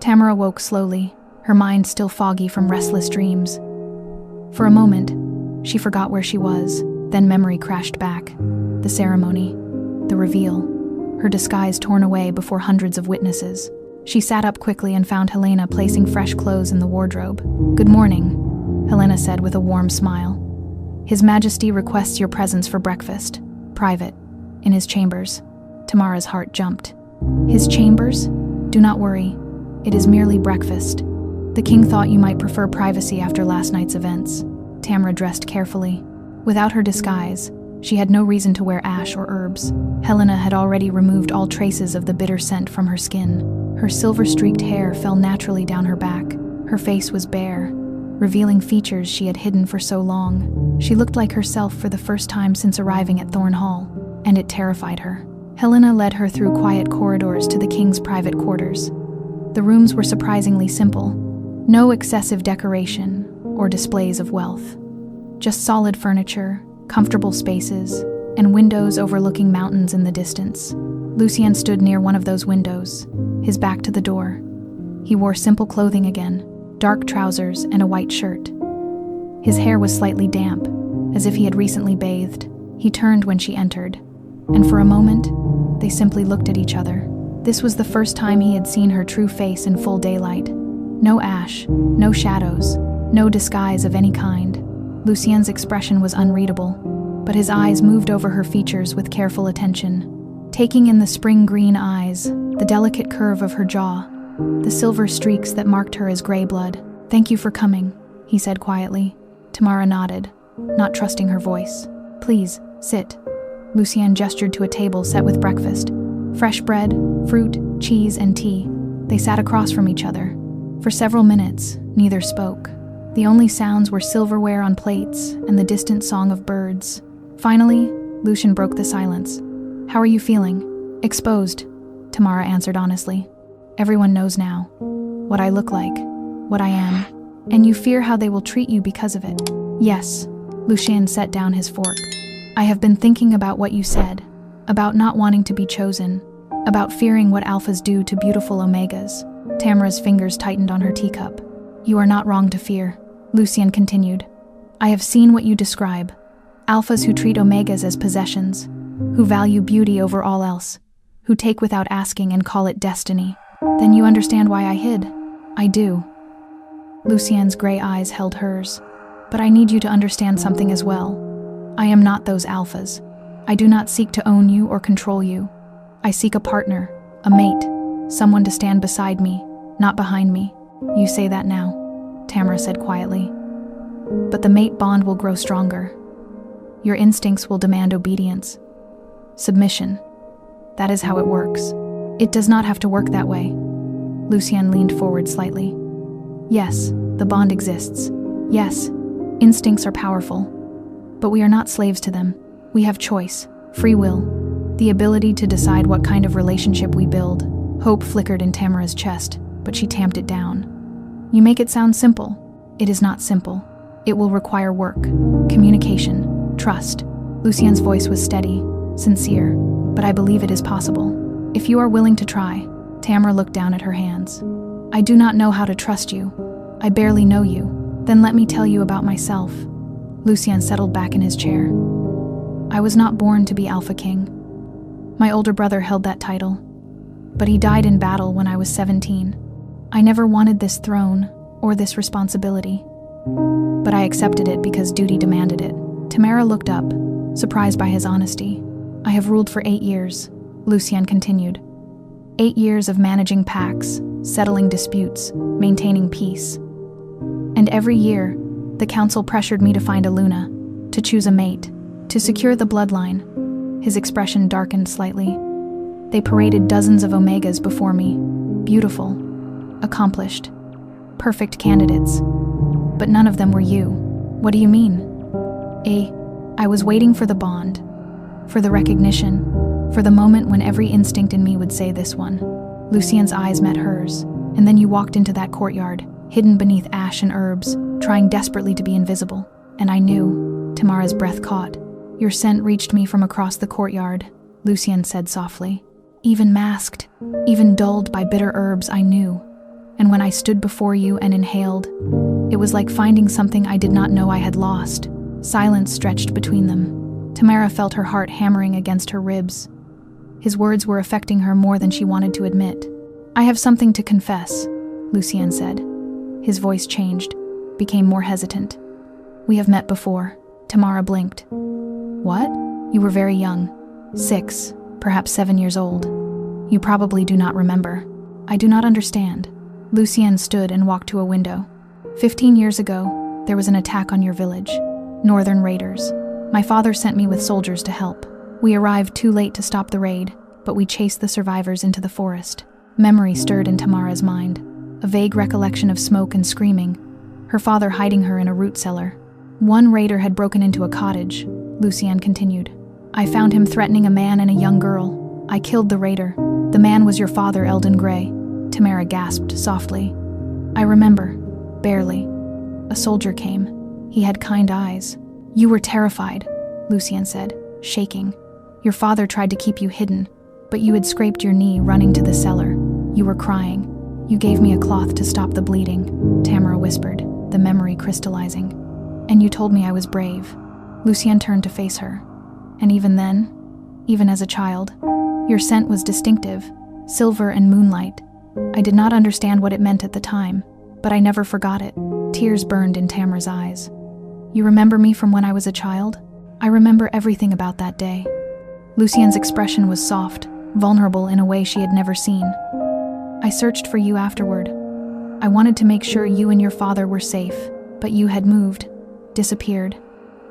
Tamara woke slowly, her mind still foggy from restless dreams. For a moment, she forgot where she was, then memory crashed back. The ceremony, the reveal, her disguise torn away before hundreds of witnesses. She sat up quickly and found Helena placing fresh clothes in the wardrobe. Good morning, Helena said with a warm smile. His Majesty requests your presence for breakfast, private, in his chambers. Tamara's heart jumped. His chambers? Do not worry. It is merely breakfast. The king thought you might prefer privacy after last night's events. Tamara dressed carefully. Without her disguise, she had no reason to wear ash or herbs. Helena had already removed all traces of the bitter scent from her skin. Her silver-streaked hair fell naturally down her back. Her face was bare, revealing features she had hidden for so long. She looked like herself for the first time since arriving at Thorn Hall, and it terrified her. Helena led her through quiet corridors to the king's private quarters. The rooms were surprisingly simple. No excessive decoration or displays of wealth. Just solid furniture, comfortable spaces, and windows overlooking mountains in the distance. Lucien stood near one of those windows, his back to the door. He wore simple clothing again, dark trousers and a white shirt. His hair was slightly damp, as if he had recently bathed. He turned when she entered, and for a moment, they simply looked at each other. This was the first time he had seen her true face in full daylight. No ash, no shadows, no disguise of any kind. Lucien's expression was unreadable, but his eyes moved over her features with careful attention, taking in the spring-green eyes, the delicate curve of her jaw, the silver streaks that marked her as gray blood. "Thank you for coming," he said quietly. Tamara nodded, not trusting her voice. "Please, sit." Lucien gestured to a table set with breakfast. Fresh bread, fruit, cheese, and tea. They sat across from each other. For several minutes, neither spoke. The only sounds were silverware on plates and the distant song of birds. Finally, Lucien broke the silence. "How are you feeling?" "Exposed," Tamara answered honestly. "Everyone knows now what I look like, what I am, and you fear how they will treat you because of it." "Yes," Lucien set down his fork. "I have been thinking about what you said, about not wanting to be chosen, about fearing what alphas do to beautiful omegas." Tamara's fingers tightened on her teacup. "You are not wrong to fear," Lucien continued. "I have seen what you describe. Alphas who treat omegas as possessions, who value beauty over all else, who take without asking and call it destiny. Then you understand why I hid." "I do." Lucien's gray eyes held hers. "But I need you to understand something as well. I am not those alphas. I do not seek to own you or control you. I seek a partner, a mate, someone to stand beside me, not behind me. You say that now, Tamara said quietly. But the mate bond will grow stronger. Your instincts will demand obedience. Submission. That is how it works. It does not have to work that way. Lucienne leaned forward slightly. Yes, the bond exists. Yes, instincts are powerful. But we are not slaves to them. We have choice, free will, the ability to decide what kind of relationship we build. Hope flickered in Tamara's chest, but she tamped it down. You make it sound simple. It is not simple. It will require work, communication, trust. Lucienne's voice was steady, sincere, but I believe it is possible. If you are willing to try. Tamara looked down at her hands. I do not know how to trust you. I barely know you. Then let me tell you about myself. Lucienne settled back in his chair. I was not born to be Alpha King. My older brother held that title, but he died in battle when I was 17. I never wanted this throne or this responsibility, but I accepted it because duty demanded it. Tamara looked up, surprised by his honesty. I have ruled for 8 years, Lucienne continued. 8 years of managing pacts, settling disputes, maintaining peace. And every year, the council pressured me to find a Luna, to choose a mate, to secure the bloodline. His expression darkened slightly. They paraded dozens of Omegas before me, beautiful, accomplished, perfect candidates. But none of them were you. What do you mean? I was waiting for the bond, for the recognition, for the moment when every instinct in me would say this one. Lucienne's eyes met hers, and then you walked into that courtyard, hidden beneath ash and herbs, trying desperately to be invisible. And I knew. Tamara's breath caught. Your scent reached me from across the courtyard, Lucienne said softly. Even masked, even dulled by bitter herbs, I knew. And when I stood before you and inhaled, it was like finding something I did not know I had lost. Silence stretched between them. Tamara felt her heart hammering against her ribs. His words were affecting her more than she wanted to admit. I have something to confess, Lucienne said. His voice changed, became more hesitant. We have met before. Tamara blinked. What? You were very young. 6, perhaps 7 years old. You probably do not remember. I do not understand. Lucienne stood and walked to a window. 15 years ago, there was an attack on your village. Northern raiders. My father sent me with soldiers to help. We arrived too late to stop the raid, but we chased the survivors into the forest. Memory stirred in Tamara's mind. A vague recollection of smoke and screaming. Her father hiding her in a root cellar. One raider had broken into a cottage, Lucienne continued. I found him threatening a man and a young girl. I killed the raider. The man was your father, Eldon Gray. Tamara gasped softly. I remember, barely. A soldier came. He had kind eyes. You were terrified, Lucienne said, shaking. Your father tried to keep you hidden, but you had scraped your knee running to the cellar. You were crying. You gave me a cloth to stop the bleeding, Tamara whispered, the memory crystallizing. And you told me I was brave. Lucienne turned to face her. And even then, even as a child, your scent was distinctive, silver and moonlight. I did not understand what it meant at the time, but I never forgot it. Tears burned in Tamara's eyes. You remember me from when I was a child? I remember everything about that day. Lucienne's expression was soft, vulnerable in a way she had never seen. I searched for you afterward. I wanted to make sure you and your father were safe, but you had moved, disappeared.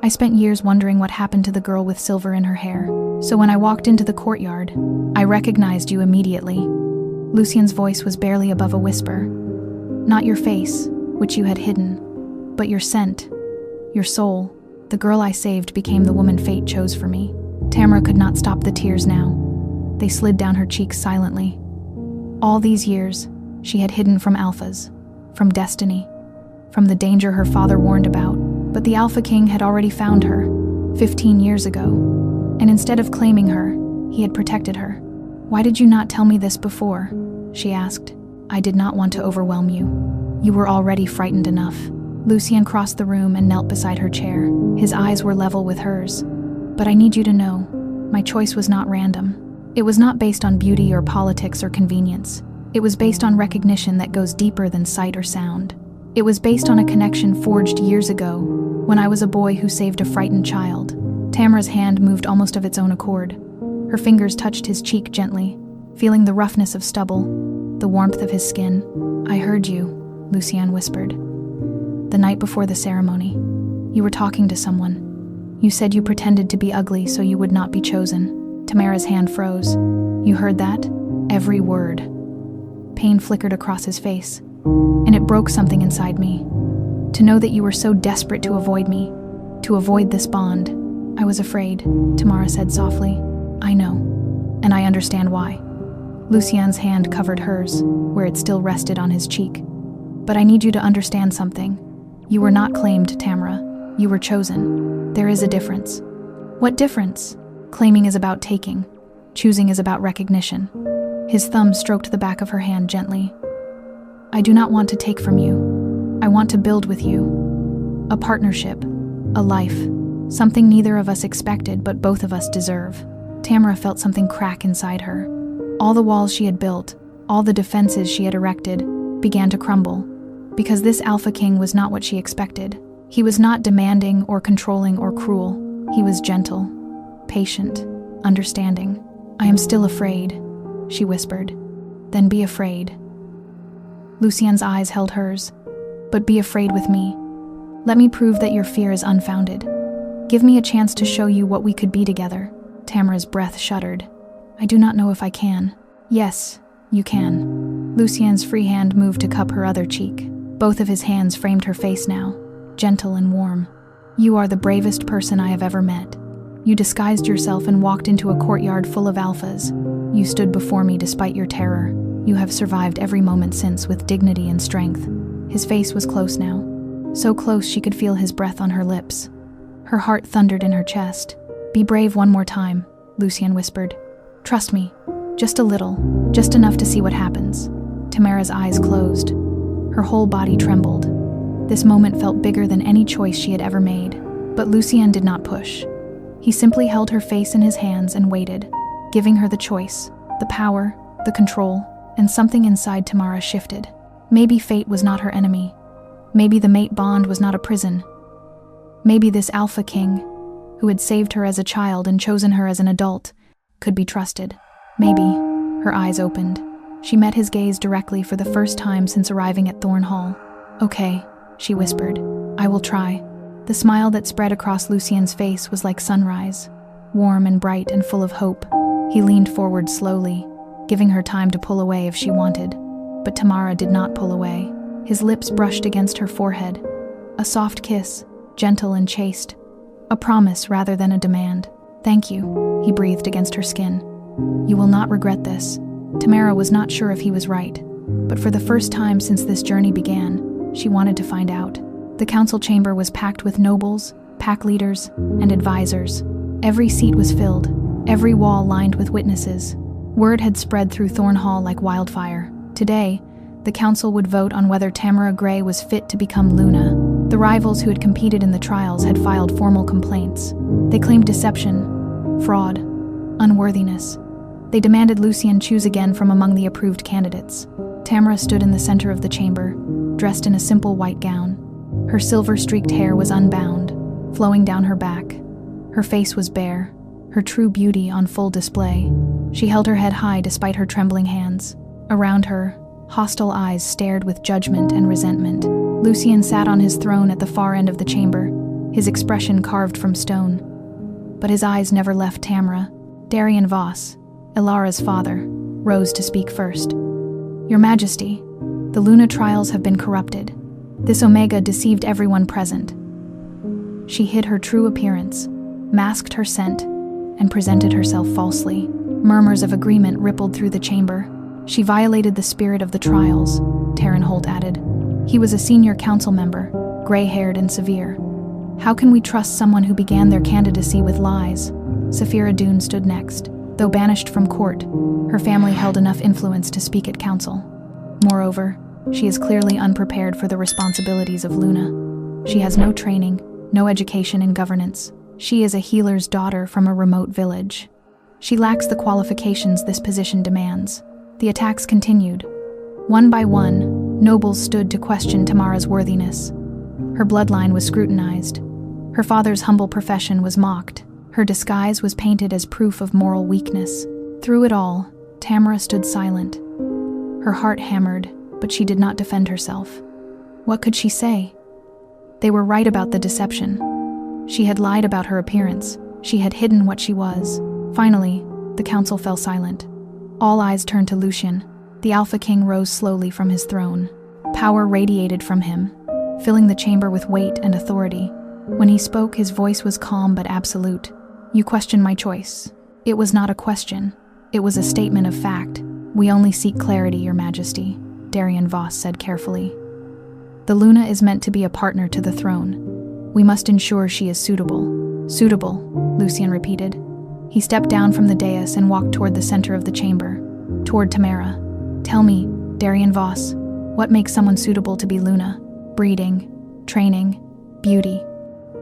I spent years wondering what happened to the girl with silver in her hair. So when I walked into the courtyard, I recognized you immediately. Lucienne's voice was barely above a whisper. Not your face, which you had hidden, but your scent, your soul. The girl I saved became the woman fate chose for me. Tamara could not stop the tears now. They slid down her cheeks silently. All these years, she had hidden from alphas, from destiny, from the danger her father warned about. But the Alpha King had already found her, 15 years ago. And instead of claiming her, he had protected her. Why did you not tell me this before? She asked. I did not want to overwhelm you. You were already frightened enough. Lucienne crossed the room and knelt beside her chair. His eyes were level with hers. But I need you to know, my choice was not random. It was not based on beauty or politics or convenience. It was based on recognition that goes deeper than sight or sound. It was based on a connection forged years ago, when I was a boy who saved a frightened child. Tamara's hand moved almost of its own accord. Her fingers touched his cheek gently, feeling the roughness of stubble, the warmth of his skin. "I heard you," Lucienne whispered. "The night before the ceremony. You were talking to someone. You said you pretended to be ugly so you would not be chosen." Tamara's hand froze. "You heard that? Every word." Pain flickered across his face, and it broke something inside me. To know that you were so desperate to avoid me, to avoid this bond. "I was afraid," Tamara said softly. "I know, and I understand why." Lucienne's hand covered hers, where it still rested on his cheek. "But I need you to understand something. You were not claimed, Tamara. You were chosen. There is a difference." "What difference?" "Claiming is about taking. Choosing is about recognition." His thumb stroked the back of her hand gently. "I do not want to take from you. I want to build with you. A partnership. A life. Something neither of us expected, but both of us deserve." Tamara felt something crack inside her. All the walls she had built, all the defenses she had erected, began to crumble, because this Alpha King was not what she expected. He was not demanding or controlling or cruel. He was gentle, patient, understanding. "I am still afraid," she whispered. "Then be afraid." Lucienne's eyes held hers. "But be afraid with me. Let me prove that your fear is unfounded. Give me a chance to show you what we could be together." Tamara's breath shuddered. "I do not know if I can." "Yes, you can." Lucienne's free hand moved to cup her other cheek. Both of his hands framed her face now, gentle and warm. "You are the bravest person I have ever met. You disguised yourself and walked into a courtyard full of alphas. You stood before me despite your terror. You have survived every moment since with dignity and strength." His face was close now, so close she could feel his breath on her lips. Her heart thundered in her chest. "Be brave one more time," Lucienne whispered. "Trust me, just a little, just enough to see what happens." Tamara's eyes closed. Her whole body trembled. This moment felt bigger than any choice she had ever made. But Lucienne did not push. He simply held her face in his hands and waited, giving her the choice, the power, the control, and something inside Tamara shifted. Maybe fate was not her enemy. Maybe the mate bond was not a prison. Maybe this Alpha King, who had saved her as a child and chosen her as an adult, could be trusted. Maybe. Her eyes opened. She met his gaze directly for the first time since arriving at Thorn Hall. "Okay," she whispered. "I will try." The smile that spread across Lucienne's face was like sunrise, warm and bright and full of hope. He leaned forward slowly, giving her time to pull away if she wanted. But Tamara did not pull away. His lips brushed against her forehead. A soft kiss, gentle and chaste. A promise rather than a demand. "Thank you," he breathed against her skin. "You will not regret this." Tamara was not sure if he was right, but for the first time since this journey began, she wanted to find out. The council chamber was packed with nobles, pack leaders, and advisors. Every seat was filled, every wall lined with witnesses. Word had spread through Thorn Hall like wildfire. Today, the council would vote on whether Tamara Gray was fit to become Luna. The rivals who had competed in the trials had filed formal complaints. They claimed deception, fraud, unworthiness. They demanded Lucienne choose again from among the approved candidates. Tamara stood in the center of the chamber, dressed in a simple white gown. Her silver-streaked hair was unbound, flowing down her back. Her face was bare, her true beauty on full display. She held her head high despite her trembling hands. Around her, hostile eyes stared with judgment and resentment. Lucien sat on his throne at the far end of the chamber, his expression carved from stone. But his eyes never left Tamara. Darian Voss, Ilara's father, rose to speak first. "Your Majesty, the Luna trials have been corrupted. This Omega deceived everyone present." She hid her true appearance, masked her scent, and presented herself falsely. Murmurs of agreement rippled through the chamber. "She violated the spirit of the trials," Taryn Holt added. He was a senior council member, gray-haired and severe. "How can we trust someone who began their candidacy with lies?" Saphira Dune stood next. Though banished from court, her family held enough influence to speak at council. Moreover, she is clearly unprepared for the responsibilities of Luna. She has no training, no education in governance. She is a healer's daughter from a remote village. She lacks the qualifications this position demands. The attacks continued. One by one, nobles stood to question Tamara's worthiness. Her bloodline was scrutinized. Her father's humble profession was mocked. Her disguise was painted as proof of moral weakness. Through it all, Tamara stood silent. Her heart hammered, but she did not defend herself. What could she say? They were right about the deception. She had lied about her appearance. She had hidden what she was. Finally, the council fell silent. All eyes turned to Lucien. The Alpha King rose slowly from his throne. Power radiated from him, filling the chamber with weight and authority. When he spoke, his voice was calm but absolute. "You question my choice." It was not a question. It was a statement of fact. "We only seek clarity, Your Majesty," Darien Voss said carefully. "The Luna is meant to be a partner to the throne. We must ensure she is suitable." "Suitable," Lucien repeated. He stepped down from the dais and walked toward the center of the chamber, toward Tamara. "Tell me, Darien Voss, what makes someone suitable to be Luna? Breeding, training, beauty,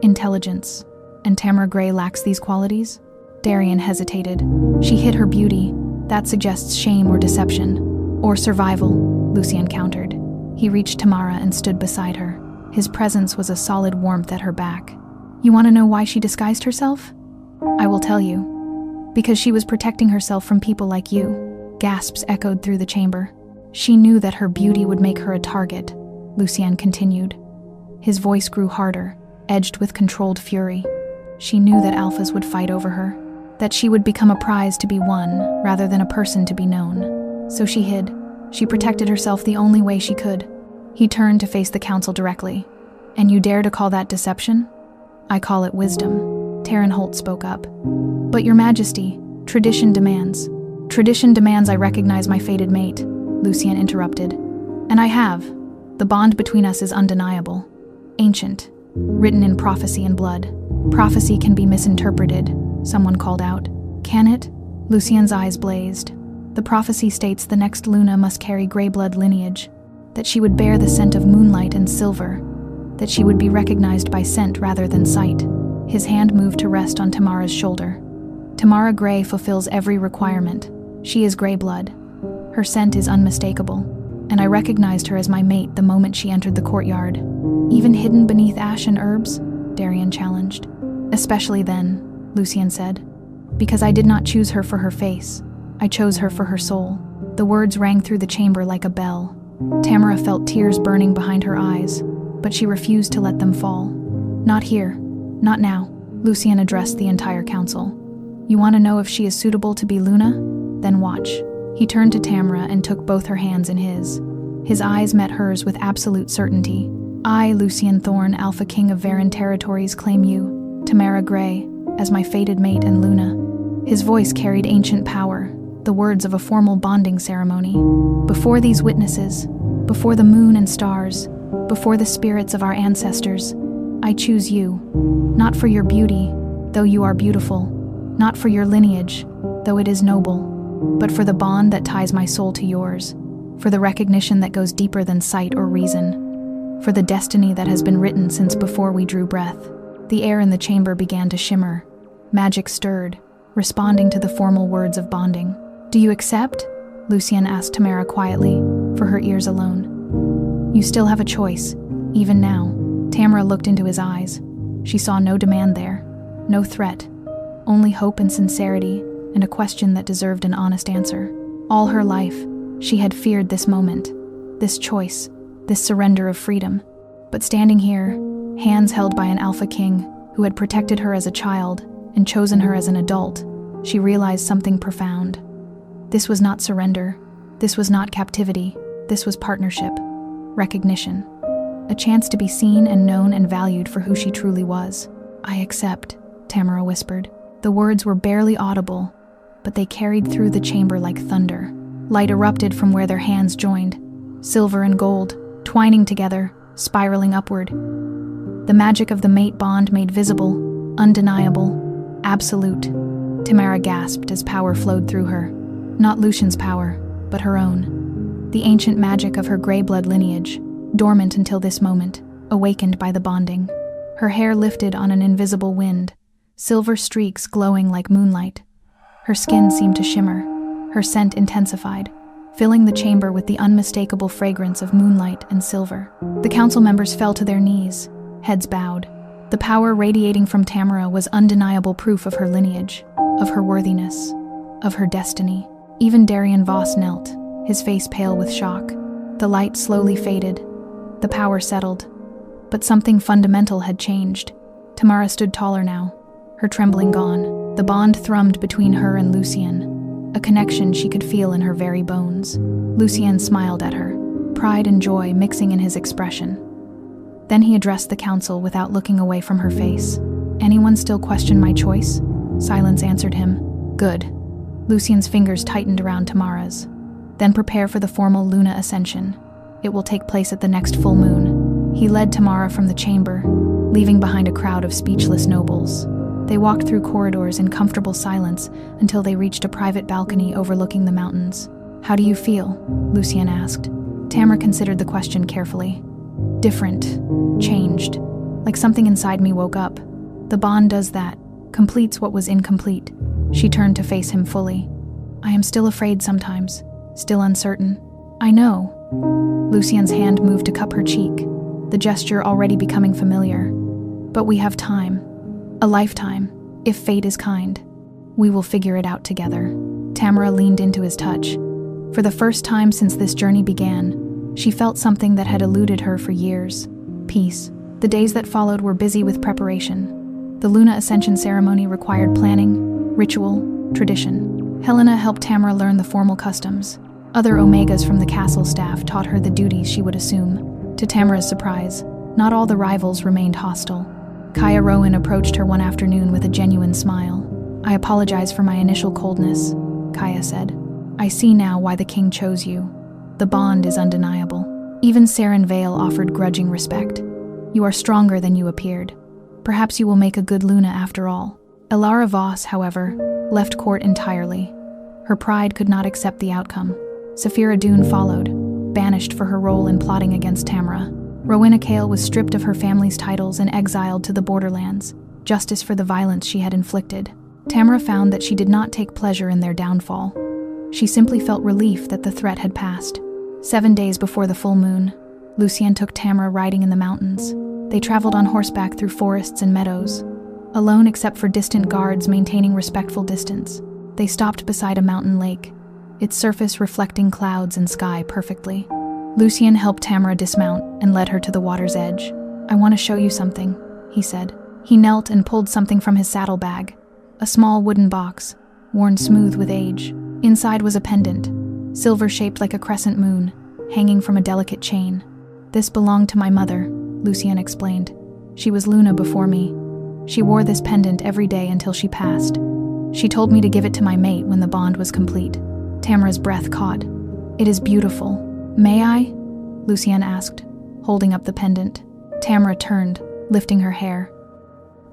intelligence. And Tamara Gray lacks these qualities?" Darien hesitated. "She hid her beauty. That suggests shame or deception. Or survival," Lucien countered. He reached Tamara and stood beside her. His presence was a solid warmth at her back. "You want to know why she disguised herself? I will tell you. Because she was protecting herself from people like you." Gasps echoed through the chamber. "She knew that her beauty would make her a target," Lucien continued. His voice grew harder, edged with controlled fury. "She knew that alphas would fight over her, that she would become a prize to be won rather than a person to be known. So she hid. She protected herself the only way she could." He turned to face the council directly. "And you dare to call that deception?" "I call it wisdom," Taryn Holt spoke up. "But Your Majesty, tradition demands." "Tradition demands I recognize my fated mate," Lucien interrupted. "And I have. The bond between us is undeniable. Ancient. Written in prophecy and blood. Prophecy can be misinterpreted," someone called out. "Can it?" Lucien's eyes blazed. "The prophecy states the next Luna must carry gray blood lineage, that she would bear the scent of moonlight and silver, that she would be recognized by scent rather than sight." His hand moved to rest on Tamara's shoulder. "Tamara Gray fulfills every requirement. She is gray blood. Her scent is unmistakable, and I recognized her as my mate the moment she entered the courtyard." "Even hidden beneath ash and herbs?" Darien challenged. "Especially then," Lucien said. "Because I did not choose her for her face. I chose her for her soul." The words rang through the chamber like a bell. Tamara felt tears burning behind her eyes, but she refused to let them fall. "Not here. Not now," Lucien addressed the entire council. "You want to know if she is suitable to be Luna? Then watch." He turned to Tamara and took both her hands in his. His eyes met hers with absolute certainty. "I, Lucien Thorne, Alpha King of Varen Territories, claim you, Tamara Gray, as my fated mate and Luna." His voice carried ancient power, the words of a formal bonding ceremony. "Before these witnesses, before the moon and stars, before the spirits of our ancestors, I choose you, not for your beauty, though you are beautiful, not for your lineage, though it is noble, but for the bond that ties my soul to yours, for the recognition that goes deeper than sight or reason, for the destiny that has been written since before we drew breath." The air in the chamber began to shimmer. Magic stirred, responding to the formal words of bonding. "Do you accept?" Lucien asked Tamara quietly, for her ears alone. "You still have a choice, even now." Tamara looked into his eyes. She saw no demand there, no threat, only hope and sincerity, and a question that deserved an honest answer. All her life, she had feared this moment, this choice, this surrender of freedom. But standing here, hands held by an Alpha King who had protected her as a child and chosen her as an adult, she realized something profound. This was not surrender. This was not captivity. This was partnership, recognition, a chance to be seen and known and valued for who she truly was. "I accept," Tamara whispered. The words were barely audible, but they carried through the chamber like thunder. Light erupted from where their hands joined, silver and gold, twining together, spiraling upward. The magic of the mate bond made visible, undeniable, absolute. Tamara gasped as power flowed through her. Not Lucien's power, but her own. The ancient magic of her gray blood lineage, dormant until this moment, awakened by the bonding. Her hair lifted on an invisible wind, silver streaks glowing like moonlight. Her skin seemed to shimmer, her scent intensified, filling the chamber with the unmistakable fragrance of moonlight and silver. The council members fell to their knees, heads bowed. The power radiating from Tamara was undeniable proof of her lineage, of her worthiness, of her destiny. Even Darian Voss knelt, his face pale with shock. The light slowly faded. The power settled. But something fundamental had changed. Tamara stood taller now, her trembling gone. The bond thrummed between her and Lucien, a connection she could feel in her very bones. Lucien smiled at her, pride and joy mixing in his expression. Then he addressed the council without looking away from her face. "Anyone still question my choice?" Silence answered him. "Good." Lucien's fingers tightened around Tamara's. "Then prepare for the formal Luna Ascension. It will take place at the next full moon." He led Tamara from the chamber, leaving behind a crowd of speechless nobles. They walked through corridors in comfortable silence until they reached a private balcony overlooking the mountains. "How do you feel?" Lucien asked. Tamara considered the question carefully. "Different. Changed. Like something inside me woke up. The bond does that, completes what was incomplete." She turned to face him fully. "I am still afraid sometimes, still uncertain." "I know." Lucien's hand moved to cup her cheek, the gesture already becoming familiar. "But we have time. A lifetime, if fate is kind. We will figure it out together." Tamara leaned into his touch. For the first time since this journey began, she felt something that had eluded her for years. Peace. The days that followed were busy with preparation. The Luna Ascension ceremony required planning, ritual, tradition. Helena helped Tamara learn the formal customs. Other Omegas from the castle staff taught her the duties she would assume. To Tamara's surprise, not all the rivals remained hostile. Kaya Rowan approached her one afternoon with a genuine smile. "I apologize for my initial coldness," Kaya said. "I see now why the king chose you. The bond is undeniable." Even Saren Vale offered grudging respect. "You are stronger than you appeared. Perhaps you will make a good Luna after all." Elara Voss, however, left court entirely. Her pride could not accept the outcome. Saphira Dune followed, banished for her role in plotting against Tamara. Rowena Kale was stripped of her family's titles and exiled to the borderlands, justice for the violence she had inflicted. Tamara found that she did not take pleasure in their downfall. She simply felt relief that the threat had passed. 7 days before the full moon, Lucien took Tamara riding in the mountains. They traveled on horseback through forests and meadows, alone except for distant guards maintaining respectful distance. They stopped beside a mountain lake, its surface reflecting clouds and sky perfectly. Lucien helped Tamara dismount and led her to the water's edge. "I want to show you something," he said. He knelt and pulled something from his saddlebag, a small wooden box, worn smooth with age. Inside was a pendant, silver-shaped like a crescent moon, hanging from a delicate chain. "This belonged to my mother," Lucien explained. "She was Luna before me. She wore this pendant every day until she passed. She told me to give it to my mate when the bond was complete." Tamara's breath caught. "It is beautiful. May I?" Lucien asked, holding up the pendant. Tamara turned, lifting her hair.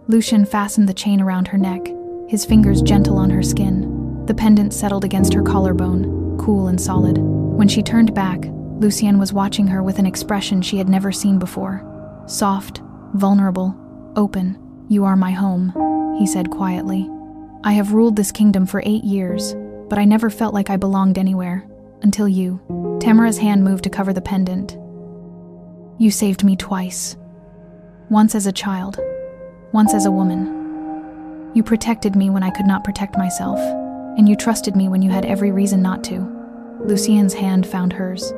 Lucien fastened the chain around her neck, his fingers gentle on her skin. The pendant settled against her collarbone, cool and solid. When she turned back, Lucien was watching her with an expression she had never seen before. Soft, vulnerable, open. "You are my home," he said quietly. "I have ruled this kingdom for 8 years, but I never felt like I belonged anywhere. Until you." Tamara's hand moved to cover the pendant. "You saved me twice. Once as a child, once as a woman. You protected me when I could not protect myself, and you trusted me when you had every reason not to." Lucien's hand found hers.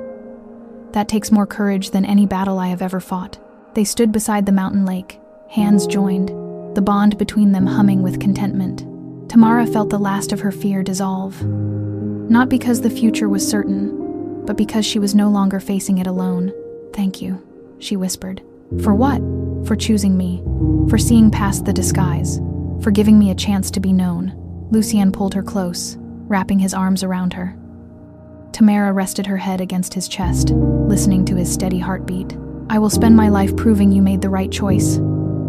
"That takes more courage than any battle I have ever fought." They stood beside the mountain lake, hands joined, the bond between them humming with contentment. Tamara felt the last of her fear dissolve. Not because the future was certain, but because she was no longer facing it alone. "Thank you," she whispered. "For what?" "For choosing me, for seeing past the disguise, for giving me a chance to be known." Lucien pulled her close, wrapping his arms around her. Tamara rested her head against his chest, listening to his steady heartbeat. "I will spend my life proving you made the right choice,"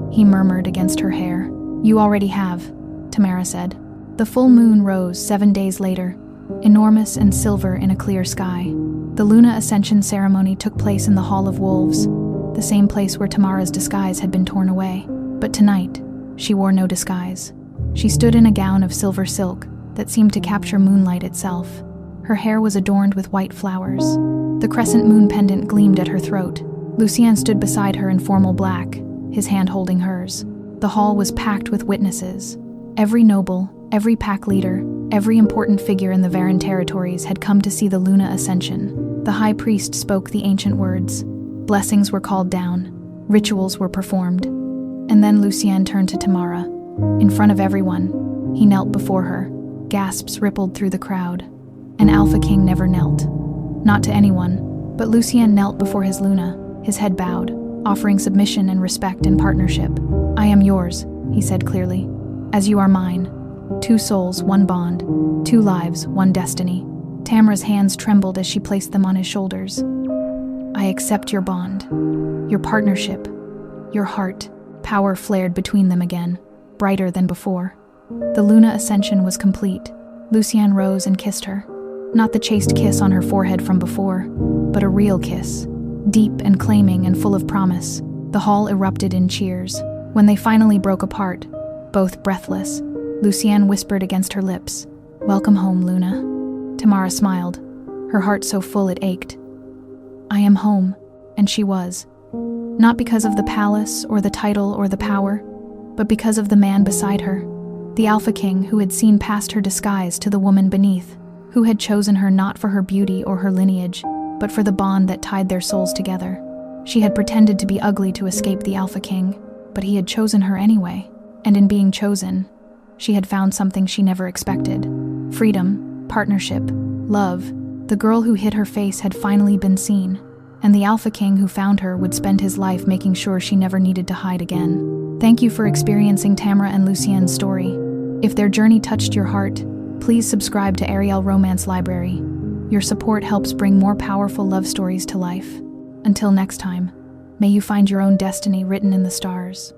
he murmured against her hair. "You already have," Tamara said. The full moon rose 7 days later, enormous and silver in a clear sky. The Luna Ascension ceremony took place in the Hall of Wolves, the same place where Tamara's disguise had been torn away. But tonight, she wore no disguise. She stood in a gown of silver silk that seemed to capture moonlight itself. Her hair was adorned with white flowers. The crescent moon pendant gleamed at her throat. Lucien stood beside her in formal black, his hand holding hers. The hall was packed with witnesses. Every noble, every pack leader, every important figure in the Varen territories had come to see the Luna ascension. The high priest spoke the ancient words. Blessings were called down. Rituals were performed. And then Lucien turned to Tamara. In front of everyone, he knelt before her. Gasps rippled through the crowd. An Alpha King never knelt. Not to anyone, but Lucien knelt before his Luna, his head bowed, offering submission and respect and partnership. I am yours, he said clearly, as you are mine. 2 souls, 1 bond. 2 lives, 1 destiny. Tamara's hands trembled as she placed them on his shoulders. I accept your bond, your partnership, your heart. Power flared between them again, brighter than before. The Luna ascension was complete. Lucien rose and kissed her. Not the chaste kiss on her forehead from before, but a real kiss, deep and claiming and full of promise. The hall erupted in cheers. When they finally broke apart, both breathless, Lucien whispered against her lips, "Welcome home, Luna." Tamara smiled, her heart so full it ached. I am home, and she was. Not because of the palace or the title or the power, but because of the man beside her, the Alpha King who had seen past her disguise to the woman beneath, who had chosen her not for her beauty or her lineage, but for the bond that tied their souls together. She had pretended to be ugly to escape the Alpha King, but he had chosen her anyway, and in being chosen, she had found something she never expected. Freedom, partnership, love. The girl who hid her face had finally been seen, and the Alpha King who found her would spend his life making sure she never needed to hide again. Thank you for experiencing Tamara and Lucien's story. If their journey touched your heart, please subscribe to Ariel Romance Library. Your support helps bring more powerful love stories to life. Until next time, may you find your own destiny written in the stars.